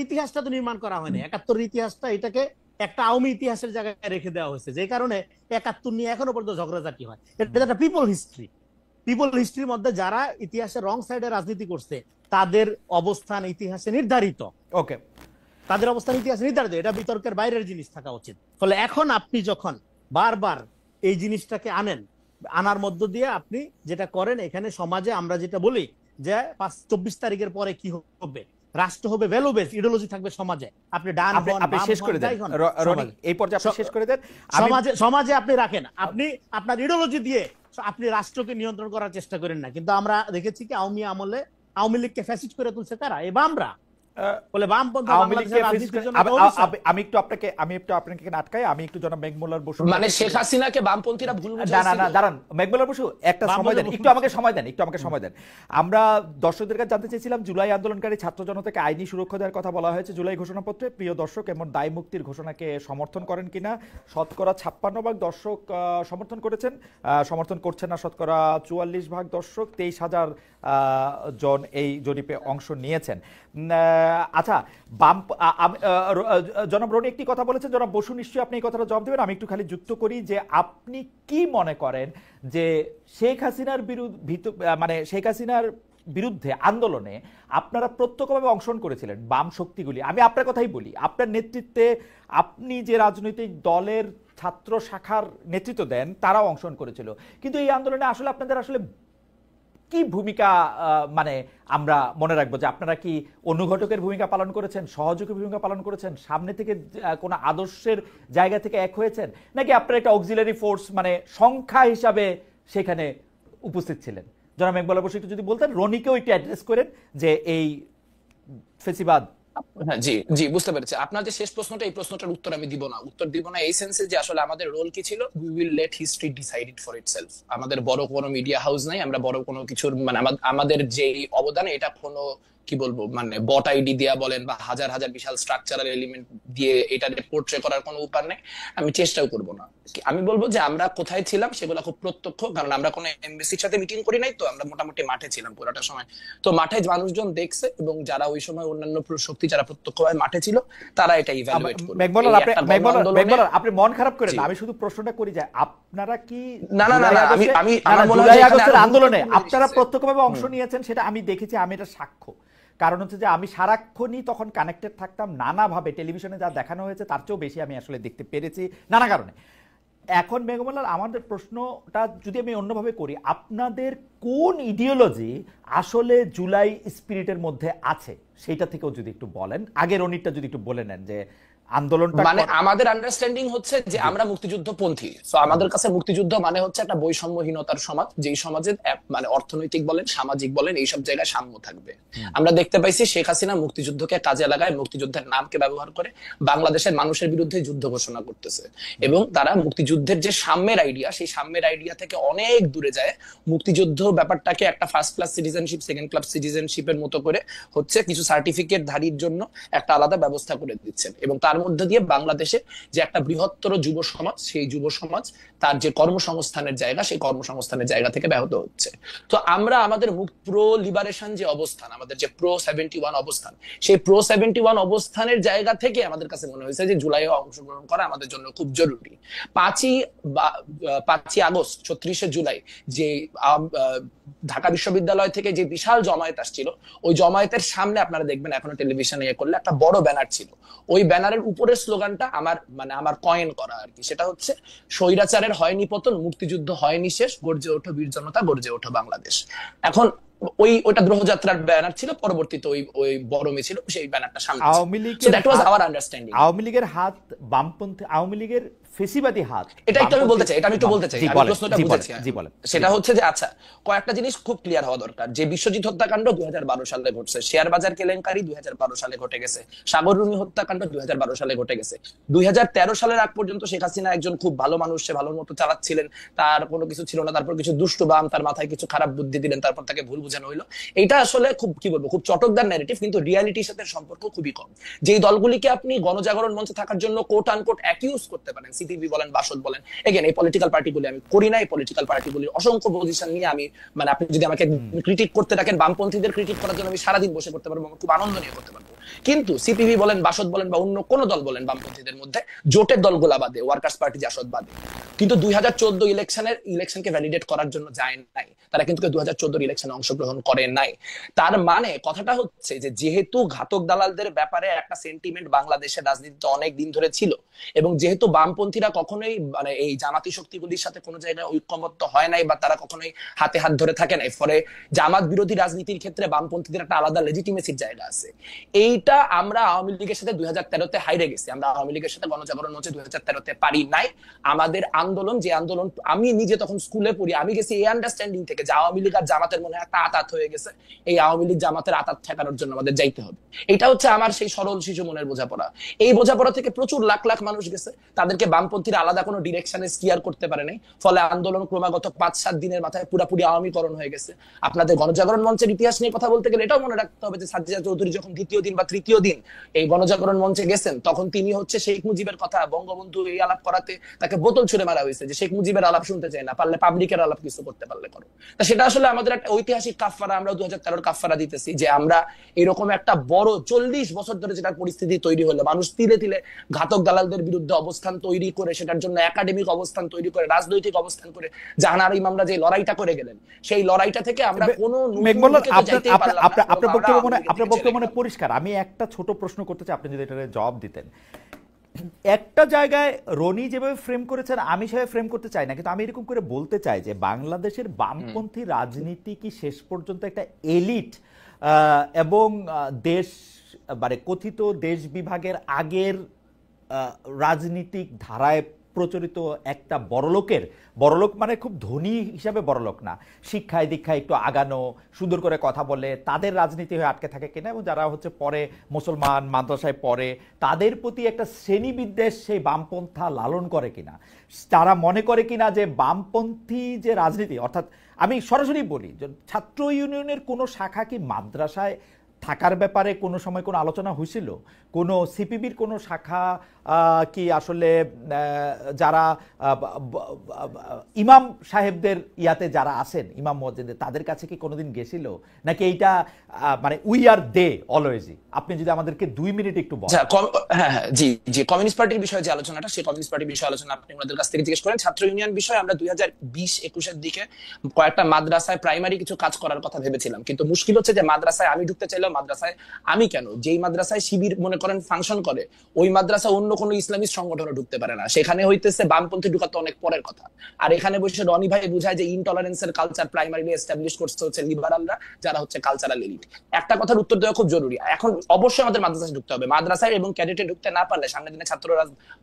ইতিহাসটা তো নির্মাণ করা হয়নি, একাত্তরের ইতিহাসটা এটাকে একটা আওয়ামী ইতিহাসের জায়গায় রেখে দেওয়া হয়েছে, যে কারণে ৭১ নিয়ে এখনো পর্যন্ত ঝগড়াঝাটি হয়। এটা একটা পিপল হিস্ট্রির মধ্যে যারা ইতিহাসের রং সাইডে রাজনীতি করছে তাদের অবস্থান ইতিহাসে নির্ধারিত।
ওকে,
তাদের অবস্থান ইতিহাসে নির্ধারিত, এটা বিতর্কের বাইরের জিনিস থাকা উচিত। ফলে এখন আপনি যখন বারবার এই জিনিসটাকে আনার মধ্য দিয়ে আপনি যেটা করেন, এখানে সমাজে আমরা যেটা বলি যে 24 তারিখের পরে কি হবে, রাষ্ট্র হবে ভ্যালু বেস, ইডিওলজি থাকবে সমাজে, আপনি ডান হন,
আপনি
বাম
শেষ
হন,
করে দেন
যাই হন,
রনি, এই পর্যায়ে আপনি শেষ করে দেন।
সমাজে আপনি রাখেন, আপনি আপনার ইডিওলজি দিয়ে আপনি রাষ্ট্রকে নিয়ন্ত্রণ করার চেষ্টা করেন না। কিন্তু আমরা দেখেছি কি আওয়ামী লীগকে ফ্যাসিস্ট করে তুলছে কারা? এই বামরা। বলে বামপন্থী বাংলাদেশের রাজনীতির জন্য
আমি একটু আপনাকে আটকাই, আমি একটু জনাব মেঘমুল্লার বসু,
মানে শেখ হাসিনাকে বামপন্থীরা ভুল বুঝাইছিল।
না দাঁড়ান মেঘমুল্লার বসু, একটা সময় দেন, একটু আমাকে সময় দেন। আমরা দর্শকদের কাছে জানতে চেয়েছিলাম, জুলাই আন্দোলনকারী ছাত্র জনতাকে আইনি সুরক্ষা দেওয়ার কথা বলা হয়েছে জুলাই ঘোষণাপত্রে। প্রিয় দর্শক, এমন দায় মুক্তির ঘোষণাকে সমর্থন করেন কিনা? শতকরা 56% দর্শক সমর্থন করেছেন, সমর্থন করছেন না শতকরা 44% দর্শক, 23,000 জন এই জরিপে অংশ নিয়েছেন। আচ্ছা, জনাব রনি একটি কথা বলেছেন, জনাব বসু নিশ্চয়ই আপনি এই কথাটা জবাব দেবেন। আমি একটু খালি যুক্ত করি যে আপনি কি মনে করেন যে শেখ হাসিনার বিরুদ্ধে আন্দোলনে আপনারা প্রত্যক্ষভাবে অংশগ্রহণ করেছিলেন বাম শক্তিগুলি? আমি আপনার কথাই বলি, আপনার নেতৃত্বে আপনি যে রাজনৈতিক দলের ছাত্র শাখার নেতৃত্ব দেন তারাও অংশগ্রহণ করেছিল, কিন্তু এই আন্দোলনে আসলে আপনাদের আসলে কি ভূমিকা, মানে আমরা মনে রাখবো যে আপনারা কি অনুঘটকের ভূমিকা পালন করেছেন, সহযোগী ভূমিকা পালন করেছেন, সামনে থেকে কোনো আদর্শের জায়গা থেকে এক হয়েছেন, নাকি আপনারা একটা অক্সিলারি ফোর্স মানে সংখ্যা হিসাবে সেখানে উপস্থিত ছিলেন? জনাব মেঘমুল্লা বসু একটু যদি বলতেন, রনিকেও একটু অ্যাড্রেস করেন যে এই ফেসিবাদ।
হ্যাঁ, জি জি, বুঝতে পেরেছি। আপনার যে শেষ প্রশ্নটা, এই প্রশ্নটার উত্তর দিব না এই সেন্সে যে আসলে আমাদের রোল কি ছিল, we will late history decide it for itself. আমাদের বড় কোনো মিডিয়া হাউস নাই, আমরা বড় কোনো কিছুর মানে আমাদের যে অবদান, এটা কোনো কি বলবো মানে বট আইডি দিয়া বলেন বা হাজার হাজার বিশাল স্ট্রাকচারাল এলিমেন্ট দিয়ে এটা পোর্ট্রে করার কোনো উপায় নেই, আমি চেষ্টাও করব না। আমি বলবো যে আমরা কোথায় ছিলাম সেগুলো খুব প্রত্যক্ষ, কারণ আমরা কোনো এমবিসির সাথে মিটিং করি নাই, তো আমরা মোটামুটি মাঠে ছিলাম পুরোটা সময়। তো মাঠে মানুষজন দেখছে, এবং যারা ওই সময় অন্যান্য শক্তি যারা প্রত্যক্ষভাবে মাঠে ছিল তারা এটা ইভ্যালুয়েট করবে।
মেঘমুল্লা আপনি মন খারাপ করেন না, আমি শুধু প্রশ্নটা করি যে আপনারা কি
জুলাই
আগস্টের আন্দোলনে আপনারা প্রত্যক্ষভাবে অংশ নিয়েছেন? সেটা আমি দেখেছি, আমি এটা সাক্ষ্য। কারণ হচ্ছে যে আমি সারাক্ষণই তখন কানেক্টেড থাকতাম, নানাভাবে টেলিভিশনে যা দেখানো হয়েছে তার চেয়েও বেশি আমি আসলে দেখতে পেরেছি নানা কারণে। এখন মেঘমুল্লা, আমাদের প্রশ্নটা যদি আমি অন্যভাবে করি, আপনাদের কোন ইডিওলজি আসলে জুলাই স্পিরিটের মধ্যে আছে সেটা থেকেও যদি একটু বলেন। আগের রনিটা যদি একটু বলে নেন যে আন্দোলনটা
মানে আমাদের আন্ডারস্ট্যান্ডিং হচ্ছে যে আমরা মুক্তিযুদ্ধপন্থী। সো আমাদের কাছে মুক্তিযুদ্ধ মানে হচ্ছে একটা বৈষম্যহীনতার সমাজ, যেই সমাজে মানে অর্থনৈতিক বলেন, সামাজিক বলেন, এইসব জায়গায় সাম্য থাকবে। আমরা দেখতে পাইছি শেখ হাসিনা মুক্তিযুদ্ধকে কাজে লাগায়, মুক্তিযুদ্ধের নামকে ব্যবহার করে বাংলাদেশের মানুষের বিরুদ্ধে যুদ্ধ ঘোষণা করতেছে, এবং তারা মুক্তিযুদ্ধের যে সাম্যের আইডিয়া, সেই সাম্যের আইডিয়া থেকে অনেক দূরে যায়। মুক্তিযুদ্ধ ব্যাপারটাকে একটা first class citizenship, second class সিটিজেনশিপের মতো করে হচ্ছে কিছু সার্টিফিকেট ধারীর জন্য একটা আলাদা ব্যবস্থা করে দিচ্ছেন, এবং তার মধ্যে দিয়ে বাংলাদেশে যে একটা বৃহত্তর যুব সমাজ, সেই যুব সমাজ তার যে কর্মসংস্থানের জায়গা, সেই কর্মসংস্থানের জায়গা থেকে ব্যাহত হচ্ছে। তো আমরা আমাদের প্রো লিবারেশন যে অবস্থান, আমাদের যে প্রো 71 অবস্থান, সেই প্রো 71 অবস্থানের জায়গা থেকে আমাদের কাছে মনে হয়েছে যে জুলাইয়ে অংশগ্রহণ করা আমাদের জন্য খুব জরুরি। 5ই আগস্ট 36শে জুলাই যে ঢাকা বিশ্ববিদ্যালয় থেকে যে বিশাল জমায়েত আসছিল, ওই জমায়েতের সামনে আপনারা দেখবেন এখনো টেলিভিশনে করলে একটা বড় ব্যানার ছিল। ওই ব্যানারের উপরের স্লোগানটা আমার কয়েন করা আর কি, সেটা হচ্ছে স্বৈরাচারের হয়নি পতন, মুক্তিযুদ্ধ হয়নি শেষ, গর্জে ওঠো বীর জনতা, গর্জে ওঠো বাংলাদেশ। এখন ওইটা দ্রোহযাত্রার ব্যানার ছিল, পরবর্তীতে ওই ওই বড় মিছিল সেই ব্যানারটা সামনে ছিল।
আওয়ামী
সো
লীগের
দ্যাট ওয়াজ
হাত,
আওয়ার আন্ডারস্ট্যান্ডিং।
আওয়ামী লীগের হাত বামপন্থী, আওয়ামী লীগের ফেসিবাদী হাত
এটা একটু আমি বলতে চাই, এটা আমি একটু বলতে চাই,
জি
আমি
বলেন,
প্রশ্নটা
জি বলেন,
বুঝেছি।
জি বলেন।
সেটা হচ্ছে যে আচ্ছা, কয়েকটা জিনিস খুব ক্লিয়ার হওয়া দরকার। যে বিশ্বজিৎ হত্যাকাণ্ড 2012 সালে ঘটছে, শেয়ার বাজার কেলেঙ্কারি 2012 সালে ঘটে গেছে, সাগর রুনি হত্যাকাণ্ড 2012 সালে ঘটে গেছে। 2013 সালের আগ পর্যন্ত শেখ হাসিনা একজন খুব ভালো মানুষ, সে ভালোর মতো চালাচ্ছিলেন, তার কোনো কিছু ছিল না। তারপর কিছু দুষ্টু বাম তার মাথায় কিছু খারাপ বুদ্ধি দিলেন, তারপর তাকে ভুল বোঝানো হইলো। এটা আসলে খুব কি বলবো, খুব চটকদার ন্যারেটিভ, কিন্তু রিয়ালিটির সাথে সম্পর্ক খুবই কম। যেই দলগুলিকে আপনি গণজাগরণ মঞ্চে থাকার জন্য কোট আনকোট অ্যাকিউজ করতে পারেন, সিটিভি বলেন, বাসদ বলেন, এগেন এই পলিটিক্যাল পার্টিগুলি আমি করি না, এই পলিটিক্যাল পার্টিগুলির অসংখ্য পজিশন নিয়ে আমি, মানে আপনি যদি আমাকে ক্রিটিক করতে রাখেন, বামপন্থীদের ক্রিটিক করার জন্য আমি সারাদিন বসে করতে পারবো, খুব আনন্দ নিয়ে করতে পারবো। কিন্তু সিপিবি বলেন, বাসদ বলেন, বা অন্য কোন দল বলেন বামপন্থীদের মধ্যে, জোটের দলগুলা বাদে, ওয়ার্কার্স পার্টি জাসদ বাদে, কিন্তু 2014 ইলেকশনকে ভ্যালিডেট করার জন্য যায় নাই। তারা কিন্তু 2014 ইলেকশনে অংশগ্রহণ করে নাই। তার মানে কথাটা হচ্ছে যে যেহেতু ঘাতক দালালদের ব্যাপারে একটা সেন্টিমেন্ট বাংলাদেশের রাজনীতিতে অনেক দিন ধরে ছিল, এবং যেহেতু বামপন্থীরা কখনোই মানে এই জামাতি শক্তিগুলির সাথে কোনো জায়গায় ঐক্যমত্য হয় নাই, বা তারা কখনোই হাতে হাত ধরে থাকে নাই, ফলে জামাত বিরোধী রাজনীতির ক্ষেত্রে বামপন্থীদের একটা আলাদা লেজিটিমেসির জায়গা আছে। এইটা আমরা আওয়ামী লীগের সাথে 2013-তে হাইরে গেছি। আমরা আওয়ামী লীগের সাথে গণজাগরণ মঞ্চে 2013-তে পারি নাই। আমাদের আন্দোলন, যে আন্দোলন আমি নিজে তখন স্কুলে পড়ি, আমি গেছি এই আন্ডারস্ট্যান্ডিং থেকে যে আওয়ামী লীগ আর জামাতের মনে একটা আতাত হয়ে গেছে, এই আওয়ামী লীগ জামাতের আতাত ঠেকানোর জন্য আমাদের যাইতে হবে। এটা হচ্ছে আমার সেই সরল শিশু মনের বোঝাপড়া। এই বোঝাপড়া থেকে প্রচুর লাখ লাখ মানুষ গেছে, তাদেরকে বামপন্থীরা আলাদা কোনো ডিরেকশনে স্টিয়ার করতে পারে নাই, ফলে আন্দোলন ক্রমাগত 5-7 দিনের মাথায় পুরাপুরি আওয়ামীকরণ হয়ে গেছে। আপনাদের গণজাগরণ মঞ্চের ইতিহাস নিয়ে কথা বলতে গেলে এটাও মনে রাখতে হবে যে সাজ্জাদ চৌধুরী যখন দ্বিতীয় দিন বা তৃতীয় দিন এই গণজাগরণ মঞ্চে গেছেন, তখন তিনি হচ্ছে শেখ মুজিবের কথা, বঙ্গবন্ধু এই আলাপ করাতে তাকে বোতল ছুড়ে মারা হয়েছে যে শেখ মুজিবের আলাপ শুনতে চায় না, পারলে পাবলিকের আলাপ কিছু করতে পারলে করো। তা সেটা আসলে আমাদের একটা ঐতিহাসিক কাফারা, আমরা 2013 কাফারা দিতেছি যে আমরা এরকম একটা বড় 40 বছর ধরে যেটা পরিস্থিতি তৈরি হলো, মানুষ তিলে তিলে ঘাতক দালালদের বিরুদ্ধে অবস্থান তৈরি করে, সেটার জন্য একাডেমিক অবস্থান তৈরি করে, রাজনৈতিক অবস্থান করে জাহানারা ইমামরা যে লড়াইটা করে গেলেন, সেই লড়াইটা থেকে আমরা কোনো
আপনার বক্তব্য মনে পরিষ্কার। আমি একটা ছোট প্রশ্ন করতে চাই, আপনি যদি এটা জবাব দিতেন। একটা জায়গায় রনি যেভাবে ফ্রেম করেছেন আমি সেভাবে ফ্রেম করতে চাই না, কিন্তু আমি এরকম করে বলতে চাই যে বাংলাদেশের বামপন্থী রাজনীতি কি শেষ পর্যন্ত একটা এলিট এবং দেশ মানে কথিত দেশ বিভাগের আগের রাজনীতিক ধারায় প্রচলিত একটা বড়লোক মানে খুব ধনী হিসাবে বড়লোক না, শিক্ষায় দীক্ষায় একটু আগানো, সুন্দর করে কথা বলে, তাদের রাজনীতি হয়ে আটকে থাকে কিনা, এবং যারা হচ্ছে পরে মুসলমান মাদ্রাসায় পড়ে তাদের প্রতি একটা শ্রেণীবিদ্বেষ সেই বামপন্থা লালন করে কিনা, তারা মনে করে কিনা যে বামপন্থী যে রাজনীতি, অর্থাৎ আমি সরাসরি বলি ছাত্র ইউনিয়নের কোনো শাখা কি মাদ্রাসায় থাকার ব্যাপারে কোনো সময় কোনো আলোচনা হয়েছিল? কোনো সিপিবির কোনো শাখা কি আসলে যারা ইমাম সাহেবদের ইয়াতে যারা আছেন, ইমাম মসজিদে, তাদের কাছে কি কোনোদিন গেছিল? নাকি এইটা মানে উই আর দে অলওয়েজই? আপনি যদি আমাদেরকে 2 মিনিট একটু বলেন।
হ্যাঁ, জি জি, কমিউনিস্ট পার্টির বিষয়ে যে আলোচনাটা, সেই কমিউনিস্ট পার্টির বিষয়ে আলোচনা আপনি আমাদের কাছ থেকে জিজ্ঞেস করেন। ছাত্র ইউনিয়ন বিষয়ে আমরা 2020-21 দিকে কয়েকটা মাদ্রাসায় প্রাইমারি কিছু কাজ করার কথা ভেবেছিলাম, কিন্তু মুশকিল হচ্ছে যে মাদ্রাসায় আমি ঢুকতে চাইলেও মাদ্রাসায় আমি কেন, যেই মাদ্রাসায় শিবির মনে করেন ফাংশন করে, ওই মাদ্রাসা অন্য কোনো ইসলামিক সংগঠনে ঢুকতে পারে না। সেখানে হইতেছে বামপন্থী ঢুকাতে অনেক পরের কথা। আর এখানে বসে রনি ভাই বুঝায় যে ইনটলারেন্সের কালচার প্রাইমারিলি এস্টাবলিশ করছে হচ্ছে লিবারালরা, যারা হচ্ছে কালচারাল এলিট। একটা কথার উত্তর দেওয়া খুব জরুরি। এখন অবশ্যই আমাদের মাদ্রাসায় ঢুকতে হবে, মাদ্রাসায় এবং ক্যাডেটে ঢুকতে না পারলে সামনের দিনে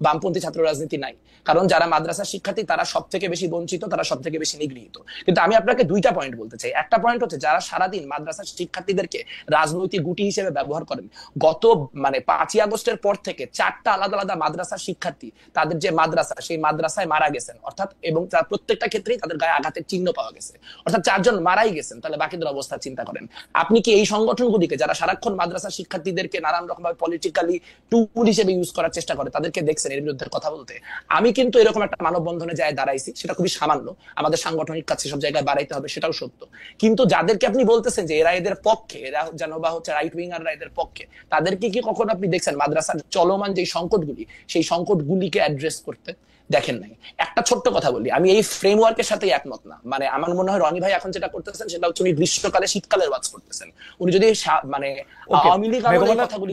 বামপন্থী ছাত্র রাজনীতি নাই। কারণ যারা মাদ্রাসার শিক্ষার্থী তারা সব থেকে বেশি বঞ্চিত, তারা সব থেকে বেশি নিগৃহীত। কিন্তু আমি আপনাকে 2টা পয়েন্ট বলতে চাই। একটা পয়েন্ট হচ্ছে যারা সারাদিন মাদ্রাসার শিক্ষার্থীদেরকে রাজনৈতিক গুটি হিসেবে ব্যবহার করেন, গত মানে 5ই আগস্টের পর থেকে 4টা আলাদা আলাদা মাদ্রাসার শিক্ষার্থী তাদের যে মাদ্রাসা, সেই মাদ্রাসায় মারা গেছেন, অর্থাৎ এবং তার প্রত্যেকটা ক্ষেত্রেই তাদের গায়ে আঘাতের চিহ্ন পাওয়া গেছে, অর্থাৎ 4 জন মারাই গেছেন। তাহলে বাকিদের অবস্থা চিন্তা করেন। আপনি কি এই সংগঠনগুলিকে যারা সারাক্ষণ মাদ্রাসা শিক্ষার্থীদেরকে নানান রকম ভাবে পলিটিক্যালি টুল হিসেবে ইউজ করার চেষ্টা করে, তাদেরকে দেখছেন এর বিরুদ্ধে কথা বলতে? আমি কিন্তু এরকম একটা মানববন্ধনে যায় দাঁড়াইছি, সেটা খুবই সামান্য, আমাদের সাংগঠনিক কাছে সব জায়গায় বাড়াইতে হবে সেটাও সত্য, কিন্তু যাদেরকে আপনি বলতেছেন যে এরা এদের পক্ষে, এরা যেন বা হচ্ছে রাইট উইঙ্গাররা এদের পক্ষে, তাদেরকে কি কখনো আপনি দেখছেন মাদ্রাসার চলমান যে সংকটগুলি, সেই সংকটগুলিকে অ্যাড্রেস করতে? দেখেন নাই। একটা ছোট্ট কথা বলি, আমি এই ফ্রেমওয়ার্কের সাথে একমত না। মানে আমার মনে হয় রনি ভাই এখন যেটা করতেছেন সেটা হচ্ছে উনি গ্রীষ্মকালে শীতকালের ওয়াজ করতেছেন। উনি যদি মানে আওয়ামী লীগ কথাগুলি,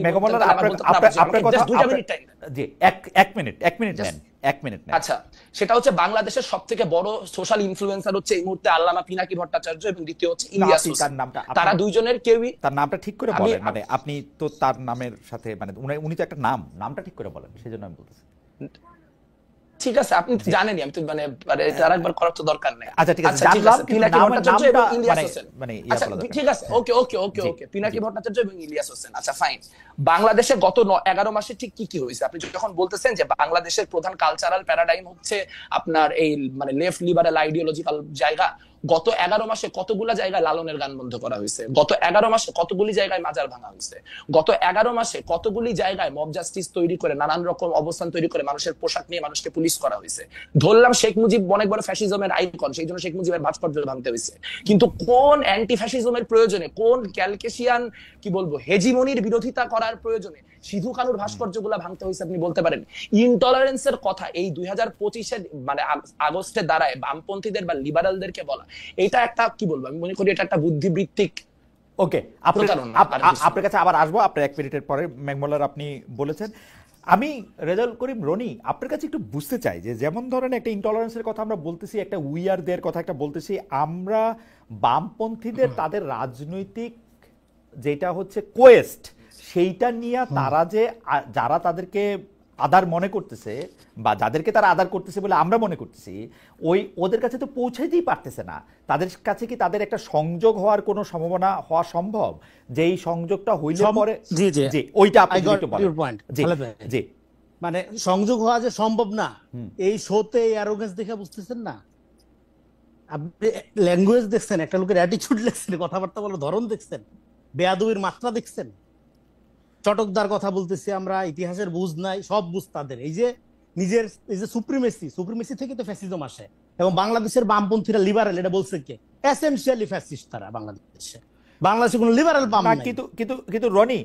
জি 1 মিনিট নেন, 1 মিনিট নেন।
আচ্ছা, সেটা হচ্ছে বাংলাদেশের সব থেকে বড় সোশ্যাল ইনফ্লুয়েন্সার হচ্ছে এই মুহূর্তে আল্লামা পিনাকি ভট্টাচার্য এবং দ্বিতীয় হচ্ছে ইলিয়াস
আপনি তার
হোসেন।
নামটা
তারা দুইজনের কেউই,
তার নামটা ঠিক করে
আমি
বলেন, মানে আপনি তো তার নামের সাথে মানে উনি তো একটা নামটা ঠিক করে বলেন, সেজন্য আমি বলতেছি।
ঠিক আছে, আপনি জানেনই, আমি তো মানে এটা আরেকবার করার তো দরকার নেই।
আচ্ছা ঠিক আছে,
আচ্ছা ঠিক
জানলাম,
আছে,
কিন্তু
পিনাকি ভট্টাচার্য এবং ইলিয়াস হোসেন।
মানে
আচ্ছা
বলা দরকার।
ঠিক আছে, ওকে ওকে ওকে
জি,
ওকে, পিনাকি
জি।
ভট্টাচার্য এবং ইলিয়াস হোসেন। আচ্ছা ফাইন, বাংলাদেশে গত 11 মাসে ঠিক কি কি হয়েছে? আপনি যখন বলতেছেন যে বাংলাদেশের প্রধান কালচারাল প্যারাডাইম হচ্ছে আপনার এই মানে লেফট লিবারাল আইডিওলজিক্যাল জায়গা, গত 11 মাসে কতগুলা জায়গায় লালনের গান বন্ধ করা হয়েছে, গত 11 মাসে কতগুলি জায়গায় মাজার ভাঙা হয়েছে, গত 11 মাসে কতগুলি জায়গায় মব জাস্টিস তৈরি করে নানান রকম অবস্থান তৈরি করে মানুষের পোশাক নিয়ে মানুষকে পুলিশ করা হয়েছে। ধরলাম শেখ মুজিব অনেক বড় ফ্যাসিজমের আইকন, সেই জন্য শেখ মুজিবের ভাস্কর্য ভাঙতে হয়েছে, কিন্তু কোন অ্যান্টি ফ্যাসিজমের প্রয়োজনে, কোন ক্যালকেশিয়ান কি বলবো হেজিমনির বিরোধিতা করার প্রয়োজনে সিধু কানুর ভাস্কর্যগুলা ভাঙতে হয়েছে আপনি বলতে পারেন? ইনটলারেন্সের কথা এই 2025-এ মানে আগস্টে দাঁড়ায় বামপন্থীদের বা লিবারালদেরকে বলা, এটা একটা কি বলবো, আমি মনে করি এটা একটা বুদ্ধিবৃত্তিক।
ওকে, আপনার কাছে আবার আসবো আপনার 1 মিনিটের পরে। ম্যাকমোলার আপনি বলেছেন, আমি রেজাউল করিম রনি আপনার কাছে একটু বুঝতে চাই যে যেমন ধরেন একটা ইনটলারেন্সের কথা আমরা বলতেছি, একটা উইয়ারদের কথা একটা বলতেছি, আমরা বামপন্থীদের তাদের রাজনৈতিক যেটা হচ্ছে কোয়েস্ট সেইটা নিয়ে তারা যে যারা তাদেরকে আদার মনে করতেছে বা যাদেরকে তারা আদার করতেছে বলে আমরা মনে করতেছি, ওদের কাছে তো পৌঁছাইতেই পারতেছে না। তাদের কাছে কি তাদের একটা সংযোগ হওয়ার কোনো সম্ভাবনা হওয়া সম্ভব? যে এই সংযোগটা হইলে পরে জি ওইটা আপনি একটু বলেন। জি
মানে সংযোগ হওয়া যে সম্ভব না, এই শোতে অ্যারোগেন্স দেখে বুঝতেছেন না? আপনি ল্যাঙ্গুয়েজ দেখছেন, একটা লোকের অ্যাটিটিউড দেখছেন, কথাবার্তা বলার ধরন দেখছেন, বেয়াদবির মাত্রা দেখছেন। চটকদার কথা বলতেছি আমরা, ইতিহাসের বুঝ নাই, সব বুঝ তাদের। এই যে নিজের এই যে সুপ্রিমেসি থেকে তো ফ্যাসিজম আসে, এবং বাংলাদেশের বামপন্থীরা লিবারাল, এটা বলছে কে? এসেনশিয়ালি ফ্যাসিস্ট তারা। বাংলাদেশে কোনো লিবারাল বাম নাই।
কিন্তু রনি,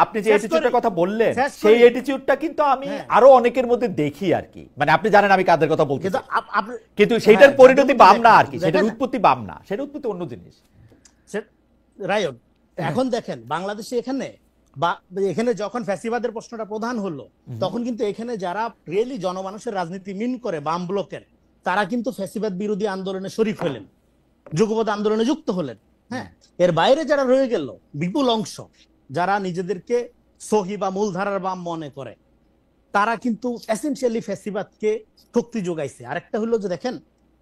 আপনি যে অ্যাটিটিউডের কথা বললেন সেই অ্যাটিটিউডটা কিন্তু আমি আরো অনেকের মধ্যে দেখি আর কি, মানে আপনি জানেন আমি কাদের কথা বলছি, কিন্তু সেইটার পরিণতি বাম না আর কি, সেটার উৎপত্তি বাম না, সেটার উৎপত্তি অন্য জিনিস।
রাইট। এখন দেখেন বাংলাদেশে এখানে যখন ফ্যাসিবাদের প্রশ্নটা প্রধান হলো, তখন কিন্তু এখানে যারা রিয়েলি জনমানুষের রাজনীতি মিন করে বাম ব্লকের, তারা কিন্তু ফ্যাসিবাদ বিরোধী আন্দোলনে শরিক হলেন, যুগপৎ আন্দোলনে যুক্ত হলেন। হ্যাঁ, এর বাইরে যারা রয়ে গেল বিপুল অংশ, যারা নিজেদেরকে সহি বা মূলধারার বাম মনে করে, তারা কিন্তু এসেনশিয়ালি ফ্যাসিবাদকে শক্তি যোগাইছে। আরেকটা হলো যে দেখেন,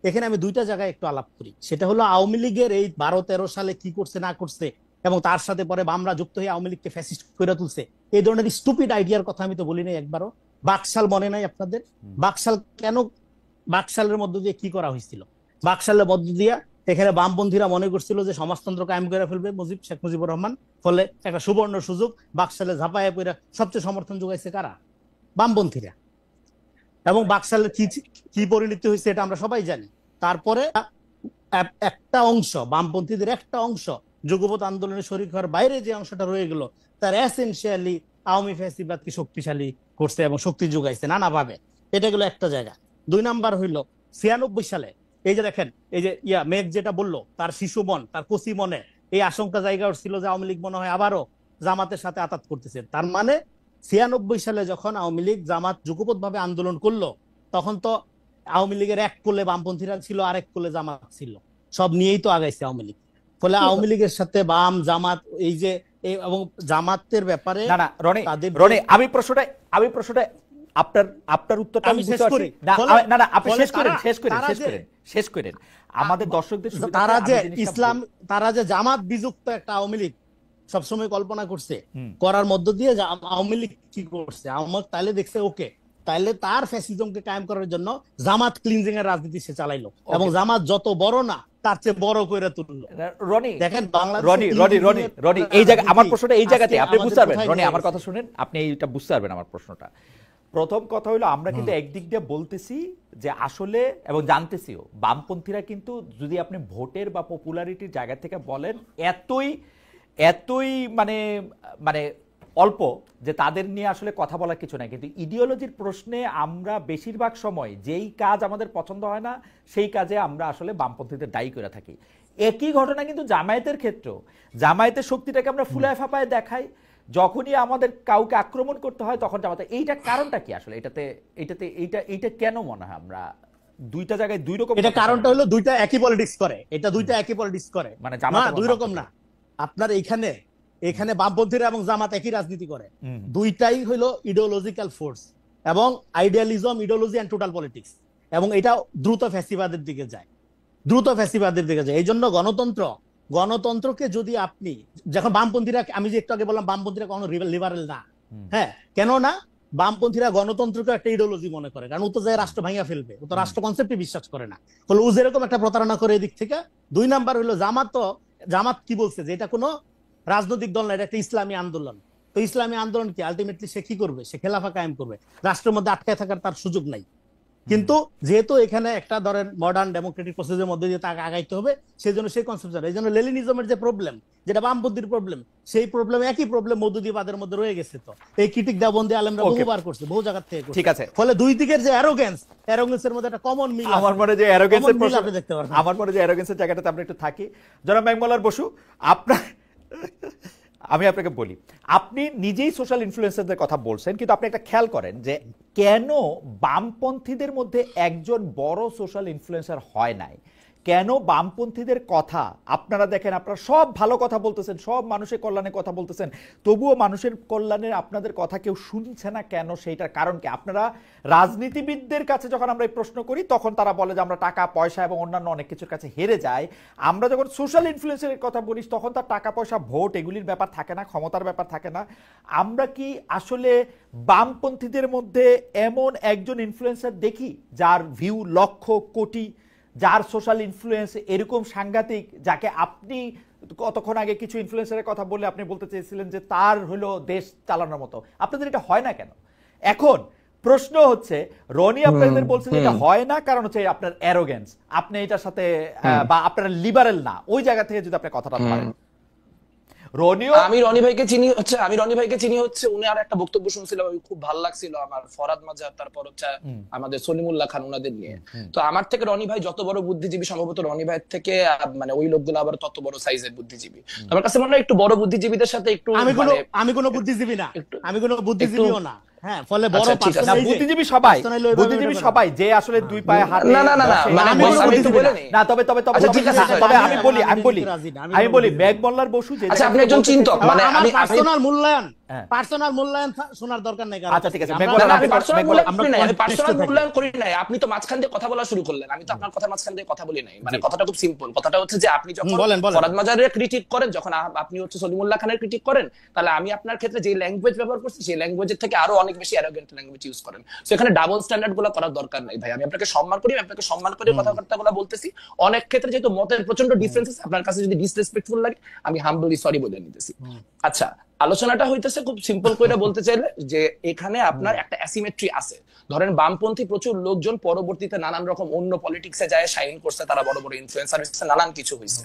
এখানে আমি দুইটা জায়গায় একটু আলাপ করি, সেটা হলো আওয়ামী লীগের এই 12-13 সালে কি করছে না করছে, এবং তার সাথে পরে বামরা যুক্ত হয়ে আওয়ামী লীগকে ফ্যাসিস্ট করে তুলছে, এই ধরনের স্টুপিড আইডিয়ার কথা আমি তো বলি নাই একবারও। বাকশাল মনে নাই আপনাদের? বাকশালের মধ্য দিয়ে কি করা হয়েছিল? বাকশালের মধ্য দিয়ে এখানে বামপন্থীরা মনে করছিল যে সমাজতন্ত্র কায়েম করে ফেলবে শেখ মুজিবুর রহমান, ফলে একটা সুবর্ণ সুযোগ, বাকশালে ঝাঁপায় পড়ে সবচেয়ে সমর্থন যোগাইছে কারা? বামপন্থীরা। এবং বাকশালের কি পরিণতি হয়েছে এটা আমরা সবাই জানি। তারপরে একটা অংশ, বামপন্থীদের একটা অংশ যুগপৎ আন্দোলনে শরিক হওয়ার বাইরে যে অংশটা রয়ে গেল, তার এসেনশিয়ালি আওয়ামী ফ্যাসিবাদকে শক্তিশালী করছে এবং শক্তি যোগাইছে নানাভাবে। এটা গেল একটা জায়গা। 2 নাম্বার হইল 96 সালে, এই যে দেখেন, এই যে মেঘ যেটা বললো, তার শিশু মন, তার কচি মনে এই আশঙ্কা জায়গা ছিল যে আওয়ামী লীগ মনে হয় আবারও জামাতের সাথে আতাত করতেছে। তার মানে 96 সালে যখন আওয়ামী লীগ জামাত যুগপৎ ভাবে আন্দোলন করলো, তখন তো আওয়ামী লীগের এক কোলে বামপন্থীরা ছিল, আরেক কোলে জামাত ছিল, সব নিয়েই তো আগাইছে আওয়ামী লীগ। ফলে আওয়ামী লীগের সাথে বাম জামাত এই যে এবং জামাতের ব্যাপারে
না রনি আমি প্রশ্নটা আপনার উত্তরটা আমি শেষ করি না আপনি শেষ করেন আমাদের দর্শকদের
তারা যে জামাত বিযুক্ত একটা আওয়ামী লীগ সবসময় কল্পনা করছে, করার মধ্য দিয়ে আওয়ামী লীগ কি করছে, তাইলে দেখছে ওকে, তাইলে তার ফ্যাসিজমকে কায়েম করার জন্য জামাত ক্লিনজিং এর রাজনীতি সে চালাইলো, এবং জামাত যত বড় না তার চেয়ে বড় করে তুললো।
রনি
দেখেন
রনি এই জায়গা আমার প্রশ্নটা এই জায়গাতে আপনি বুঝতে পারবেন। রনি আমার কথা শুনেন, আপনি এইটা বুঝতে পারবেন আমার প্রশ্নটা। প্রথম কথা হলো আমরা কিন্তু একদিক দিয়ে বলতেছি যে আসলে, এবং জানতেছিও, বামপন্থীরা কিন্তু যদি আপনি ভোটের বা পপুলারিটির জায়গা থেকে বলেন এতই মানে অল্প যে তাদের নিয়ে আসলে কথা বলার কিছু নাই, কিন্তু ইডিওলজির প্রশ্নে আমরা বেশিরভাগ সময় যেই কাজ আমাদের পছন্দ হয় না সেই কাজে আমরা আসলে বামপন্থীদের দায়ী করে থাকি। একই ঘটনা কিন্তু জামায়াতের ক্ষেত্রেও, জামায়াতের শক্তিটাকে আমরা ফুলায় ফাঁপায় দেখাই, যখনই আমাদের কাউকে আক্রমণ করতে হয় তখন জামাত, এইটা কারণটা কি আসলে? এইটা কেন মনে হয় আমরা দুইটা জায়গায় দুই রকম?
এটা কারণটা হলো দুইটা একই পলিটিক্স করে, এটা দুইটা একই পলিটিক্স করে,
মানে
না
জামাত
দুই রকম না। আপনার এখানে বামপন্থীরা এবং জামাত একই রাজনীতি করে, দুইটাই হলো ইডিওলজিক্যাল ফোর্স এবং idealism, ideology and total politics, এবং এটা দ্রুত ফ্যাসিবাদের দিকে যায়, এই জন্য গণতন্ত্রকে যদি আপনি, যখন বামপন্থীরা, আমি যে একটু আগে বললাম বামপন্থীরা কখনো লিবারেল না, হ্যাঁ কেন না, বামপন্থীরা গণতন্ত্রকে একটা ইডিওলজি মনে করে, কারণ ও তো যায় রাষ্ট্র ভাঙিয়া ফেলবে, ও তো রাষ্ট্র কনসেপ্টে বিশ্বাস করে না, ফলে ও যেরকম একটা প্রতারণা করে এদিক থেকে। দুই নাম্বার হলো জামাত কি বলছে যে এটা কোনো রাজনৈতিক দল না, এটা একটা ইসলামী আন্দোলন। তো ইসলামী আন্দোলন কি আলটিমেটলি সে কি করবে? সে খেলাফা কায়েম করবে, রাষ্ট্রের মধ্যে আটকায় থাকার তার সুযোগ নাই। কিন্তু যেহেতু এখানে একটা ধরেন মডার্ন ডেমোক্রেটিক প্রসেসের মধ্যে দিয়ে তাকে আগাইতে হবে, সেই জন্য সেই কনসেপশন, এই জন্য লেনিনিজমের যে প্রবলেম, যেটা বামপন্থীর প্রবলেম, সেই প্রবলেম একই প্রবলেম মধ্যদিবাদের মধ্যে রয়ে গেছে। তো এই ক্রিটিক দেওবন্দি আলেমরা বহুবার করছে, বহু জায়গা থেকে করছে।
ঠিক আছে,
ফলে দুই দিকের যে অ্যারোগেন্সের মধ্যে একটা কমন মিল,
আমার মনে যে অ্যারোগেন্সের
মিল আপনি দেখতে পারবেন।
আমার মনে যে অ্যারোগেন্সের জায়গাটাতে আমরা একটু থাকি। জনাব মেঘমল্লার বসু, আমি আপনাকে বলি, আপনি নিজেই সোশ্যাল ইনফ্লুয়েন্সারদের কথা বলছেন, কিন্তু আপনি একটা খেয়াল করেন যে কেন বামপন্থীদের মধ্যে একজন বড় সোশ্যাল ইনফ্লুয়েন্সার হয় নাই? কেন বামপন্থীদের কথা আপনারা দেখেন, আপনারা সব ভালো কথা বলতেছেন, সব মানুষের কল্যাণে কথা বলতেছেন, তবুও মানুষের কল্যাণে আপনাদের কথা কেউ শুনছে না কেন? সেইটার কারণ কি? আপনারা রাজনীতিবিদদের কাছে যখন আমরা এই প্রশ্ন করি তখন তারা বলে যে আমরা টাকা পয়সা এবং অন্যান্য অনেক কিছুর কাছে হেরে যাই। আমরা যখন সোশ্যাল ইনফ্লুয়েন্সের কথা বলি তখন তার টাকা পয়সা, ভোট, এগুলির ব্যাপার থাকে না, ক্ষমতার ব্যাপার থাকে না। আমরা কি আসলে বামপন্থীদের মধ্যে এমন একজন ইনফ্লুয়েন্সার দেখি যার ভিউ লক্ষ কোটি, যার সোশ্যাল ইনফ্লুয়েন্স এরকম সাংঘাতিক, যাকে আপনি কতক্ষণ আগে কিছু ইনফ্লুয়েন্সারের কথা বলে আপনি বলতে চেয়েছিলেন যে তার হলো দেশ চালানোর মতো? আপনাদের এটা হয় না কেন? এখন প্রশ্ন হচ্ছে, রনি আপনাদের বলছে যে এটা হয় না কারণ হচ্ছে আপনার অ্যারোগেন্স, আপনি এটার সাথে বা আপনারা লিবারেল না, ওই জায়গা থেকে যদি আপনি কথাটা বলেন।
আমি রনি ভাইকে চিনি হচ্ছে উনি আর একটা বক্তব্য শুনছিলাম, খুব ভালো লাগছিল আমার, ফরাদ মাজার, তারপর হচ্ছে আমাদের সলিমুল্লাহ খান, ওনাদের নিয়ে। তো আমার থেকে রনি ভাই যত বড় বুদ্ধিজীবী, সম্ভবত রনি ভাইয়ের থেকে মানে ওই লোকগুলো আবার তত বড় সাইজের বুদ্ধিজীবী। আমার কাছে মনে হয় একটু বড় বুদ্ধিজীবীদের সাথে একটু,
আমি কোনো বুদ্ধিজীবী না, আমি কোনো বুদ্ধিজীবীও না, হ্যাঁ, ফলে বড়
বুদ্ধিজীবী সবাই যে আসলে দুই পায়ে হাত,
না
তবে আমি বলি মেঘমল্লার বসু যে
আপনি একজন চিন্তক, মানে আমি
পার্সোনাল মূল্যায়ন শোনার দরকার নেই।
আচ্ছা ঠিক আছে,
আমি পার্সোনাল মূল্যায়ন করি নাই, আপনি তো মাঝখান দিয়ে কথা বলা শুরু করলেন, আমি তো আপনার কথা মাঝখান দিয়ে কথা বলি নাই। মানে কথাটা খুব সিম্পল, কথাটা হচ্ছে যে আপনি যখন ফরাদ মাজারের ক্রিটিক করেন, যখন আপনি হচ্ছে সলিমুল্লাহ খানের ক্রিটিক করেন, তাহলে আমি আপনার ক্ষেত্রে যে ল্যাঙ্গুয়েজ ব্যবহার করছি সেই ল্যাঙ্গুয়েজের থেকে আরো অনেক বেশি অ্যারোগেন্ট ল্যাঙ্গুয়েজ ইউজ করেন। সো এখানে ডাবল স্ট্যান্ডার্ড গুলো করার দরকার নাই ভাই। আমি আপনাকে সম্মান করি, আপনাকে সম্মান করে কথাবার্তাগুলো বলতেছি। অনেক ক্ষেত্রে যেহেতু মতের প্রচন্ড ডিফারেন্সেস, আপনার কাছে যদি ডিসরেসপেক্টফুল লাগে আমি হাম্বলি সরি বলে নিতেছি। আচ্ছা, আলোচনাটা হইতেছে খুব সিম্পল করে বলতে চাইলে যে এখানে আপনার একটা অ্যাসিমেট্রি আছে। ধরেন বামপন্থী প্রচুর লোকজন পরবর্তীতে নানান রকম অন্য পলিটিক্সে যায় শাইন করছে, তারা বড় বড় ইনফ্লুয়েন্সার হচ্ছে, নানান কিছু হয়েছে।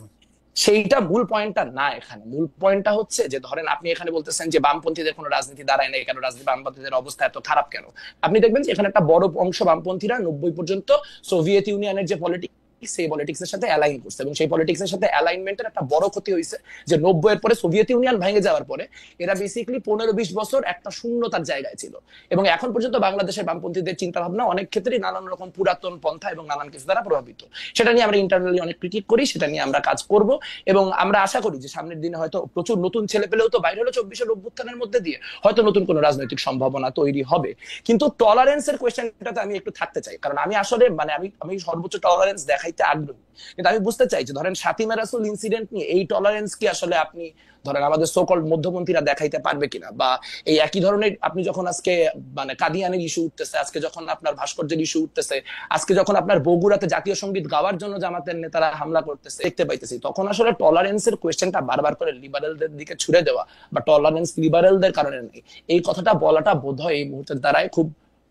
সেইটা মূল পয়েন্টটা না। এখানে মূল পয়েন্টটা হচ্ছে যে ধরেন আপনি এখানে বলতেছেন যে বামপন্থীদের কোনো রাজনীতি দাঁড়ায় নাই কেন, রাজনীতি বামপন্থীদের অবস্থা এত খারাপ কেন? আপনি দেখবেন যে এখানে একটা বড় অংশ বামপন্থীরা 90 পর্যন্ত সোভিয়েত ইউনিয়নের যে পলিটিক্স, সেই পলিটিক্সের সাথে অ্যালাইন করছে, এবং সেই পলিটিক্সের সাথে অ্যালাইনমেন্টের একটা বড় ক্ষতি হয়েছে যে 90 এর পরে সোভিয়েত ইউনিয়ন ভেঙে যাওয়ার পরে এরা বেসিক্যালি 15-20 বছর একটা শূন্যতার জায়গায় ছিল, এবং এখন পর্যন্ত বাংলাদেশের বামপন্থীদের চিন্তা ভাবনা অনেক ক্ষেত্রেই নানান রকম পুরাতন পন্থা এবং নানান কিছু দ্বারা প্রভাবিত। সেটা নিয়ে আমরা ইন্টারনালি অনেক ক্রিটিক করি, সেটা নিয়ে আমরা কাজ করব, এবং আমরা আশা করি যে সামনের দিনে হয়তো প্রচুর নতুন ছেলে পেলেও তো বাইরে হলো 24-এর অভ্যুত্থানের মধ্যে দিয়ে হয়তো নতুন কোনো রাজনৈতিক সম্ভাবনা তৈরি হবে। কিন্তু টলারেন্সের কোয়েশ্চেনটাতে আমি একটু থাকতে চাই, কারণ আমি আসলে মানে আমি সর্বোচ্চ টলারেন্স দেখাইতে আগ্রহী, কিন্তু আমি বুঝতে চাই যে ধরেন ফাতিমা রাসূল ইনসিডেন্ট নিয়ে এই টলারেন্স কি আসলে আপনি ধরেন আমাদের সোকল মধ্যপন্থীরা দেখাইতে পারবে কিনা, বা এই একই ধরনের আপনি যখন আজকে মানে কাদিয়ানের ইস্যু উঠতেছে, আজকে যখন আপনার ভাস্কর্যের ইস্যু উঠতেছে, আজকে যখন আপনার বগুড়াতে জাতীয় সঙ্গীত গাওয়ার জন্য জামাতের নেতারা হামলা করতেছে দেখতে পাইতেছি, তখন আসলে টলারেন্সের কোয়েশ্চেনটা বারবার করে লিবারেলদের দিকে ছুড়ে দেওয়া বা টলারেন্স লিবারেলদের কারণে নেই, এই কথাটা বলাটা বোধহয় এই মুহূর্তের দ্বারাই খুব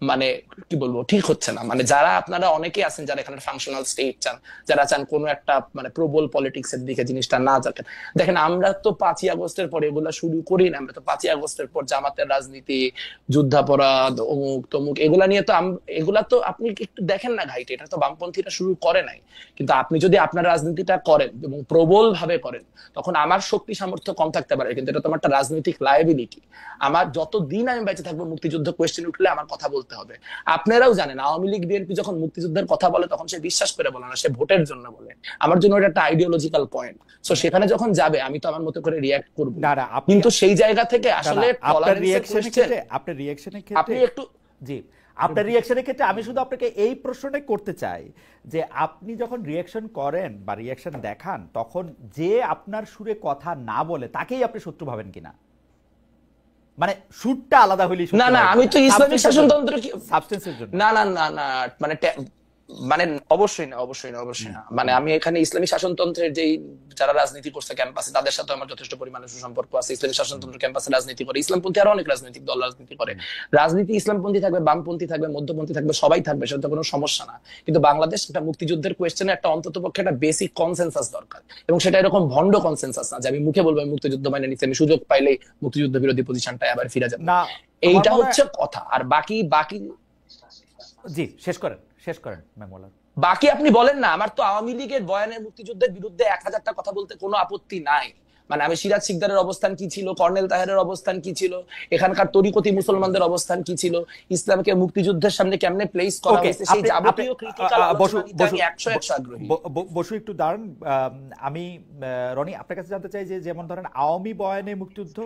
মানে কি বলবো, ঠিক হচ্ছে না। মানে যারা আপনারা অনেকে আছেন যারা এখানে ফাংশনাল স্টেট চান, যারা চান কোনো একটা মানে প্রবল পলিটিক্স এর দিকে জিনিসটা না যাবেন। দেখেন আমরা তো 5ই আগস্টের পর এগুলা শুরু করি না, আমরা তো 5ই আগস্টের পর জামাতের রাজনীতি, যুদ্ধাপরাধ, অমুক তমুক এগুলা নিয়ে তো এগুলা তো আপনি একটু দেখেন না ঘাইটে, এটা তো বামপন্থীরা শুরু করে নাই। কিন্তু আপনি যদি আপনার রাজনীতিটা করেন এবং প্রবল ভাবে করেন, তখন আমার শক্তি সামর্থ্য কম থাকতে পারে, কিন্তু এটা তো আমার একটা রাজনৈতিক লায়াবিলিটি। আমার যতদিন আমি বেঁচে থাকবো মুক্তিযুদ্ধ কোয়েশ্চেন উঠলে আমার কথা বলতে হবে। আপনারাও জানেন আওয়ামী লীগ বিএনপি যখন মুক্তিযুদ্ধের কথা বলে তখন সে বিশ্বাস করে বলে না, সে ভোটের জন্য বলে। আমার জন্য এটা একটা আইডিওলজিক্যাল পয়েন্ট। সো সেখানে যখন যাবে আমি তো আমার মতো করে রিয়াক্ট করব,
না না আপনি
কিন্তু সেই জায়গা থেকে আসলে
আপনার
টলারেন্সের
রিঅ্যাকশনের
কোয়েশ্চেন
ক্ষেত্রে আপনার রিঅ্যাকশনের ক্ষেত্রে
আপনি একটু
জি আপনার রিঅ্যাকশনের ক্ষেত্রে আমি শুধু আপনাকে এই প্রশ্নটাই করতে চাই যে আপনি যখন রিঅ্যাকশন করেন বা রিঅ্যাকশন দেখান, তখন যে আপনার সুরে কথা না বলে তাকেই আপনি শত্রু ভাবেন কিনা? মানে সুরটা আলাদা হইলেই
না না, আমি তো ইসলামিক শাসনতন্ত্র
সাবস্টেন্সের জন্য
না না না না মানে মানে অবশ্যই না, অবশ্যই না, অবশ্যই না। মানে আমি এখানে ইসলামী শাসনতন্ত্রের যেই যারা রাজনীতি করছে ক্যাম্পাসে তাদের সাথে আমার যথেষ্ট পরিমাণে সুসম্পর্ক আছে। ইসলামী শাসনতন্ত্র ক্যাম্পাসে রাজনীতি করে ইসলামপন্থী আরো অনেক রাজনৈতিক দল রাজনীতি করে। রাজনীতি ইসলামপন্থী থাকবে, বামপন্থী থাকবে, মধ্যপন্থী থাকবে, সবাই থাকবে, সেটা কোনো সমস্যা না। কিন্তু বাংলাদেশ একটা মুক্তিযুদ্ধের কোয়েশ্চেনে একটা অন্ততপক্ষে একটা বেসিক কনসেনসাস দরকার, এবং সেটা এরকম ভন্ড কনসেনসাস না যে আমি মুখে বলবো আমি মুক্তিযুদ্ধ মানে নিচ্ছি, আমি সুযোগ পাইলেই মুক্তিযুদ্ধ বিরোধী পজিশনটায় আবার ফিরে যাবো,
না।
এইটা হচ্ছে কথা। আর বাকি বাকি
জি শেষ করেন মেমোলা।
বাকি আপনি বলেন না। আমার তো আওয়ামী লীগের বয়ানের মুক্তিযুদ্ধের বিরুদ্ধে 1000টা কথা বলতে কোনো আপত্তি নাই। মানে আমি সিরাজ শিকদারের অবস্থান কি ছিল, কর্নেল তাহেরের অবস্থান কি ছিল, এখানকার তরিকতি মুসলমানদের অবস্থান কি ছিল, ইসলামকে মুক্তিযুদ্ধের সামনে কেমনে প্লেস করা হয়েছে, সেই যাবতীয় ক্রিটিক্যাল আলোচনা নিতে আমি 100 আগ্রহী।
বসু একটু দাঁড়ান। আমি রনি আপনার কাছে জানতে চাই যে যেমন ধরেন আওয়ামী বয়ানে মুক্তিযুদ্ধ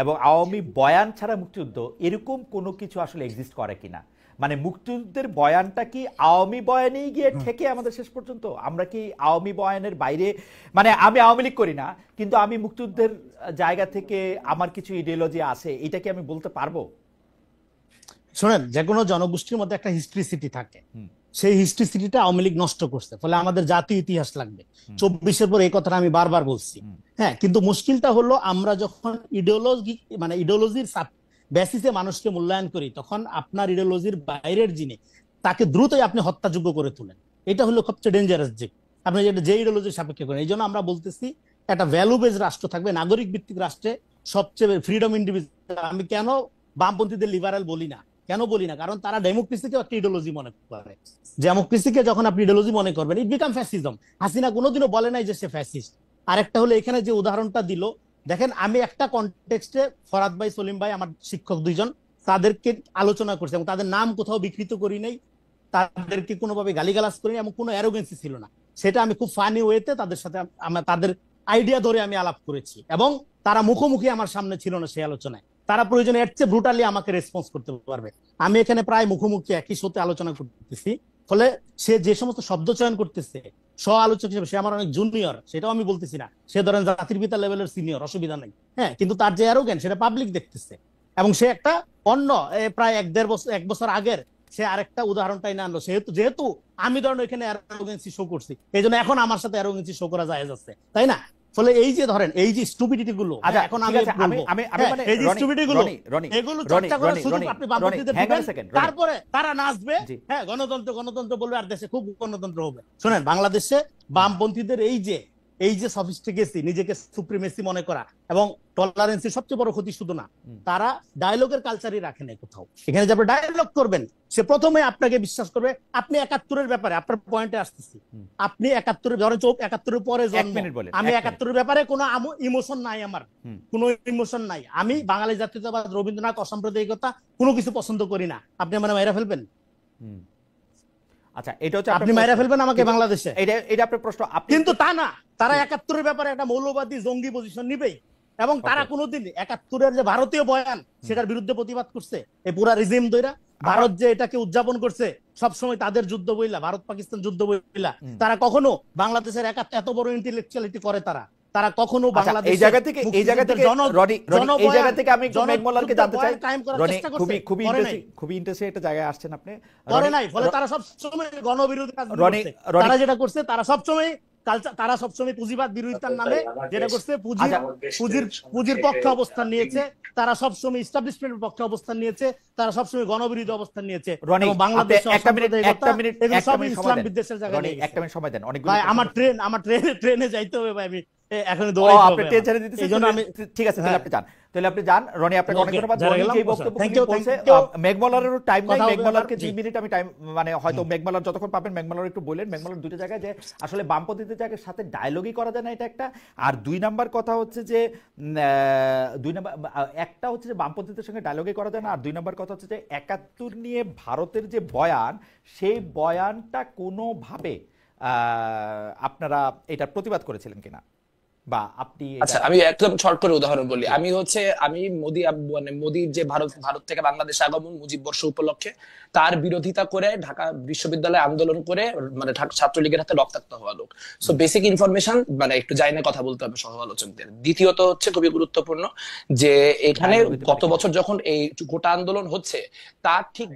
এবং আওয়ামী বয়ান ছাড়া মুক্তিযুদ্ধ এরকম কোনো কিছু আসলে এক্সিস্ট করে কিনা? মানে মুক্তিযুদ্ধের বয়ানটা কি আওয়ামী বয়ানেই গিয়ে ঠেকে আমাদের শেষ পর্যন্ত? আমরা কি আওয়ামী বয়ানের বাইরে, মানে আমি আওয়ামী লীগ করি না কিন্তু আমি মুক্তিযুদ্ধের জায়গা থেকে আমার কিছু ইডিওলজি আছে, এটা কি আমি বলতে পারবো?
শোনেন, যে কোনো জনগোষ্ঠীর মধ্যে একটা হিস্ট্রিসিটি থাকে, সেই হিস্ট্রিসিটিটা আওয়ামী লীগ নষ্ট করছে, ফলে আমাদের জাতীয় ইতিহাস লাগবে। 24-এর পর এই কথাটা আমি বারবার বলছি। হ্যাঁ, কিন্তু মুশকিলটা হলো আমরা যখন ইডিওলজির বেসিসে মানুষকে মূল্যায়ন করি, তখন আপনার ইডিওলজির বাইরের যিনি তাকে দ্রুতই আপনি হত্যাযোগ্য করে তোলেন। এটা হলো সবচেয়ে ডেঞ্জারাস দিক, আপনি যে ইডিওলজির সাপেক্ষে করেন। এই জন্য আমরা বলতেছি একটা ভ্যালু বেজ রাষ্ট্র থাকবে, নাগরিক ভিত্তিক রাষ্ট্রে সবচেয়ে ফ্রিডম ইন্ডিভিজুয়াল। আমি কেন বামপন্থীদের লিবারাল বলি না, কারণ তারা ডেমোক্রেসিকে একটা ইডিওলজি মনে করে। ডেমোক্রেসিকে যখন আপনি ইডিওলজি মনে করবেন, ইট বিকাম ফ্যাসিজম। হাসিনা কোনোদিনও বলে নাই যে সে ফ্যাসিস্ট। আরেকটা হলো এখানে যে উদাহরণটা দিল, দেখেন আমি একটা কনটেক্সটে ফরাদ ভাই, সলিম ভাই, আমার শিক্ষক দুইজন, তাদেরকে আলোচনা করছি এবং তাদের নাম কোথাও বিকৃত করি নাই, তাদেরকে কোনোভাবে গালিগালাজ করিনি এবং কোনো অ্যারোগেন্সি ছিল না। সেটা আমি খুব ফানি ওয়েতে তাদের সাথে তাদের আইডিয়া ধরে আমি আলাপ করেছি, এবং তারা মুখোমুখি আমার সামনে ছিল না সেই আলোচনায়। তারা প্রয়োজনে এর চেয়ে ব্রুটালি আমাকে রেসপন্স করতে পারবে। আমি এখানে প্রায় মুখোমুখি একই সাথে আলোচনা করতেছি, ফলে সে যে সমস্ত শব্দ চয়ন করতেছে স্ব আলোচক হিসেবে, সে আমার অনেক জুনিয়র, সেটাও আমি বলতেছি না। সে ধরেন জাতির পিতা লেভেলের সিনিয়র, অসুবিধা নেই। হ্যাঁ, কিন্তু তার যে অ্যারোগেন্স সেটা পাবলিক দেখতেছে, এবং সে একটা অন্য প্রায় 1 বছর আগের সে আরেকটা উদাহরণটাই না আনলো। যেহেতু আমি ধরেন ওইখানে অ্যারোগেন্সি শো করছি, এই জন্য এখন আমার সাথে অ্যারোগেন্সি শো করা যায় যাচ্ছে, তাই না? ফলে এই যে ধরেন এই যে স্টুপিডিটি গুলো, এখন আমি এই যে স্টুপিডিটি গুলো এগুলো চর্চা করার সুযোগ আপনি বামপন্থীদের দিবেন, তারপরে তারা নাচবে, হ্যাঁ গণতন্ত্র বলবে, আর দেশে খুব গণতন্ত্র হবে। শুনেন, বাংলাদেশে বামপন্থীদের এই যে সফিস্টিকেসি, নিজেকে সুপ্রিমেসি মনে করা এবং টলারেন্সের সবচেয়ে বড় ক্ষতি শুধু না, তারা ডায়লগের কালচারই রাখে না কোথাও। এখানে যে আপনি ডায়লগ করবেন, সে প্রথমে আপনাকে বিশ্বাস করবে। আপনি 71-এর ব্যাপারে, আপনার পয়েন্টে আসতেছি, আপনি 71-এর ধরেন 71-এর পরে জন্ম, আমি 71-এর ব্যাপারে কোনো ইমোশন নাই, আমার কোনো ইমোশন নাই। আমি বাঙালি জাতীয়তাবাদ, রবীন্দ্রনাথ, অসাম্প্রদায়িকতা কোনো কিছু পছন্দ করি না। আপনি মানে মেরে ফেলবেন?
আচ্ছা, এটা হচ্ছে
আপনি মেরে ফেলবেন আমাকে বাংলাদেশে?
এটা আপনার প্রশ্ন।
কিন্তু তা না, তারা 71-এর ব্যাপারে একটা মৌলবাদী জঙ্গি পজিশন নিবেই, এবং তারা কোনোদিন 71-এর যে ভারতীয় বয়ান সেটার বিরুদ্ধে প্রতিবাদ করছে। এই পুরা রিজিম দইরা ভারত যে এটাকে উদযাপন করছে সবসময় তাদের যুদ্ধ বইলা, ভারত পাকিস্তান যুদ্ধ বইলা, তারা কখনো বাংলাদেশের এত বড় ইন্টেলেকচুয়ালিটি করে তারা কখনো বাংলাদেশ
এই জায়গা থেকে আমি মেঘমোল্লারকে জানতে চাই। খুবই ইন্টারেস্টিং একটা জায়গায় আসছেন আপনি।
করে নাই, ফলে তারা সব সময় গণবিরোধী রাজনীতি করছে। তারা যেটা করছে, তারা সব সময় তারা সবসময় পুঁজিবাদ বিরোধিতার নামে যেটা করছে,
আচ্ছা।
পুঁজির পক্ষে অবস্থান নিয়েছে, তারা সবসময় ইস্টাবলিশমেন্টের পক্ষে অবস্থান নিয়েছে, তারা সবসময় গণবিরোধী অবস্থান নিয়েছে।
রনি,
এবং বাংলাদেশ
আপনি একটা মিনিট
সব
সময়
ইসলাম
দেন।
বিদ্বেষের জায়গায়
রনি,
নিয়ে গেছে।
একটা মিনিট সময় দেন।
ভাই আমার ট্রেনে যাইতে হবে ভাই, আমি এখন
ও,
দৌড়াইতে
আপনি
হবে
ট্রেন
আমার।
ছেড়ে দিতেছেন,
এই জন্য আমি
ঠিক আছে, তাহলে আপনি যান। তাহলে আপনি যান। রনি, আপনাকে অনেক
Okay,
ধন্যবাদ।
যারা
রনি
গেলাম,
যেই বক্তব্য
thank you,
বলছে,
thank you.
মেঘমলারেরও টাইম নাই,
কথা হবে
মেঘমলারকে
আবার,
2
জি।
মিনিট আমি টাইম, মানে হয়তো মেঘমলার যতক্ষণ পাবেন মেঘমলার একটু বললেন। মেঘমলার দুটো জায়গায় যে আসলে বামপন্থীদের জায়গার সাথে ডায়লগই করা যায় না, এটা একটা। আর 2 নাম্বার কথা হচ্ছে যে 2 নাম্বার একটা হচ্ছে যে বামপন্থীদের সঙ্গে ডায়লগই করা যায় না, আর 2 নাম্বার কথা হচ্ছে যে 71 নিয়ে ভারতের যে বয়ান, সেই বয়ানটা কোনোভাবে আপনারা এটা প্রতিবাদ করেছিলেন কিনা, বা আপনি
আচ্ছা, আমি একদম শর্ট করে উদাহরণ বলি। আমি মানে মোদির যে ভারত থেকে বাংলাদেশ আগমন মুজিব বর্ষ উপলক্ষে তার বিরোধিতা করে ঢাকা বিশ্ববিদ্যালয়ে আন্দোলন করে, মানে ছাত্রলীগের হাতে রক্তাক্ত হওয়া লোক। সো বেসিক ইনফরমেশন মানে একটু যাই না কথা বলতে হবে সহ আলোচকদের। দ্বিতীয়ত হচ্ছে খুবই গুরুত্বপূর্ণ যে এখানে গত বছর যখন এই গোটা আন্দোলন হচ্ছে, তার ঠিক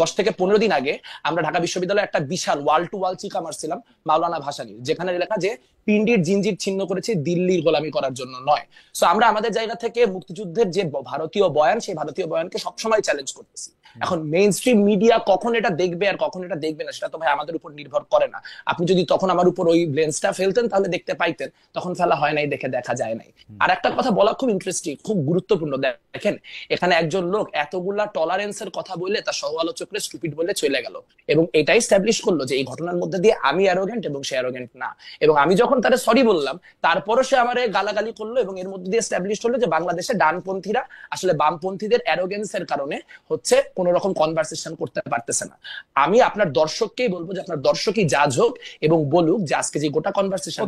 10 থেকে 15 দিন আগে আমরা ঢাকা বিশ্ববিদ্যালয়ে একটা বিশাল ওয়াল টু ওয়াল চিকা মারছিলাম মাওলানা ভাসানীর, যেখানে লেখা যে পিন্ডির জিঞ্জির ছিন্ন করেছে দিল্লির গোলামি করার জন্য নয়। সো আমরা আমাদের জায়গা থেকে মুক্তিযুদ্ধের যে ভারতীয় বয়ান, সেই ভারতীয় বয়ানকে সবসময় চ্যালেঞ্জ করতেছি। এখন মেইন স্ট্রিম মিডিয়া কখন এটা দেখবে আর কখন এটা দেখবে না, সেটা তো ভাই আমাদের উপর নির্ভর করে না। আপনি যদি তখন আমার উপর ওই লেন্সটা ফেলতেন তাহলে দেখতে পাইতেন, তখন ফেলা হয় নাই, দেখে দেখা যায় নাই। আর একটা কথা বলা খুব ইন্টারেস্টিং, খুব গুরুত্বপূর্ণ। দেখেন, এখানে একজন লোক এতগুলা টলারেন্সের কথা বলে তার সহ আলোচকরা স্টুপিড বলে চলে গেল, এবং এটাই স্ট্যাবলিশ করলো যে এই ঘটনার মধ্যে দিয়ে আমি অ্যারোগেন্ট এবং সে অ্যারোগেন্ট না। এবং আমি যখন তারে সরি বললাম, তারপরও সে আমারে গালাগালি করলো, এবং এর মধ্যে দিয়ে স্ট্যাবলিশ হলো যে বাংলাদেশে ডানপন্থীরা আসলে বামপন্থীদের অ্যারোগেন্সের কারণে হচ্ছে কোন রকম কনভারসেশন করতে পারতেছে না। আমি আপনার দর্শককেই বলবো যে আপনার দর্শকই জাজ হোক এবং বলুক যে আজকে যে গোটা কনভারসেশন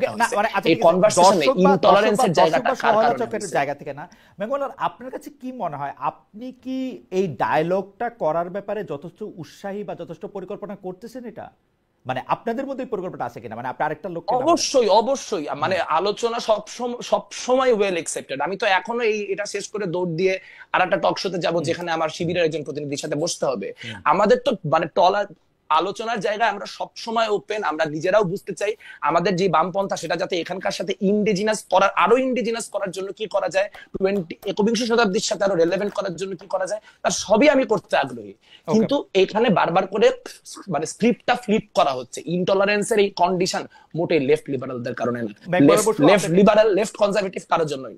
এই কনভারসেশনে ইনটলারেন্সের জায়গাটা কার কারণে
জায়গা থেকে না। মেঘমলার, আপনার কাছে কি মনে হয়, আপনি কি এই ডায়লগটা করার ব্যাপারে যথেষ্ট উৎসাহী বা যথেষ্ট পরিকল্পনা করতেছেন? এটা মানে আপনাদের মধ্যে পরিকল্পনা আছে কিনা, মানে আপনি আরেকটা লোক?
অবশ্যই মানে আলোচনা সব সময় ওয়েল অ্যাকসেপ্টেড। আমি তো এখনো এটা শেষ করে দৌড় দিয়ে আর একটা টক শোতে যাবো, যেখানে আমার শিবিরের একজন প্রতিনিধির সাথে বসতে হবে। আমাদের তো মানে আলোচনার জায়গায় আমরা সব সময় ওপেন। আমরা নিজেরাও বুঝতে চাই আমাদের যে বামপন্থা, সেটা যাতে এখানকার সাথে আরো ইন্ডিজিনাস করার জন্য কি করা যায়, 21শ শতাব্দীর সাথে আরো রেলেভেন্ট করার জন্য কি করা যায়, তার সবই আমি করতে আগ্রহী। কিন্তু এখানে বারবার করে মানে স্ক্রিপ্টটা ফ্লিপ করা হচ্ছে। ইনটলারেন্সের এই কন্ডিশন মোটেই লেফট লিবারালদের কারণে না, লেফট লিবারাল লেফট কনজারভেটিভ কারোর জন্যই।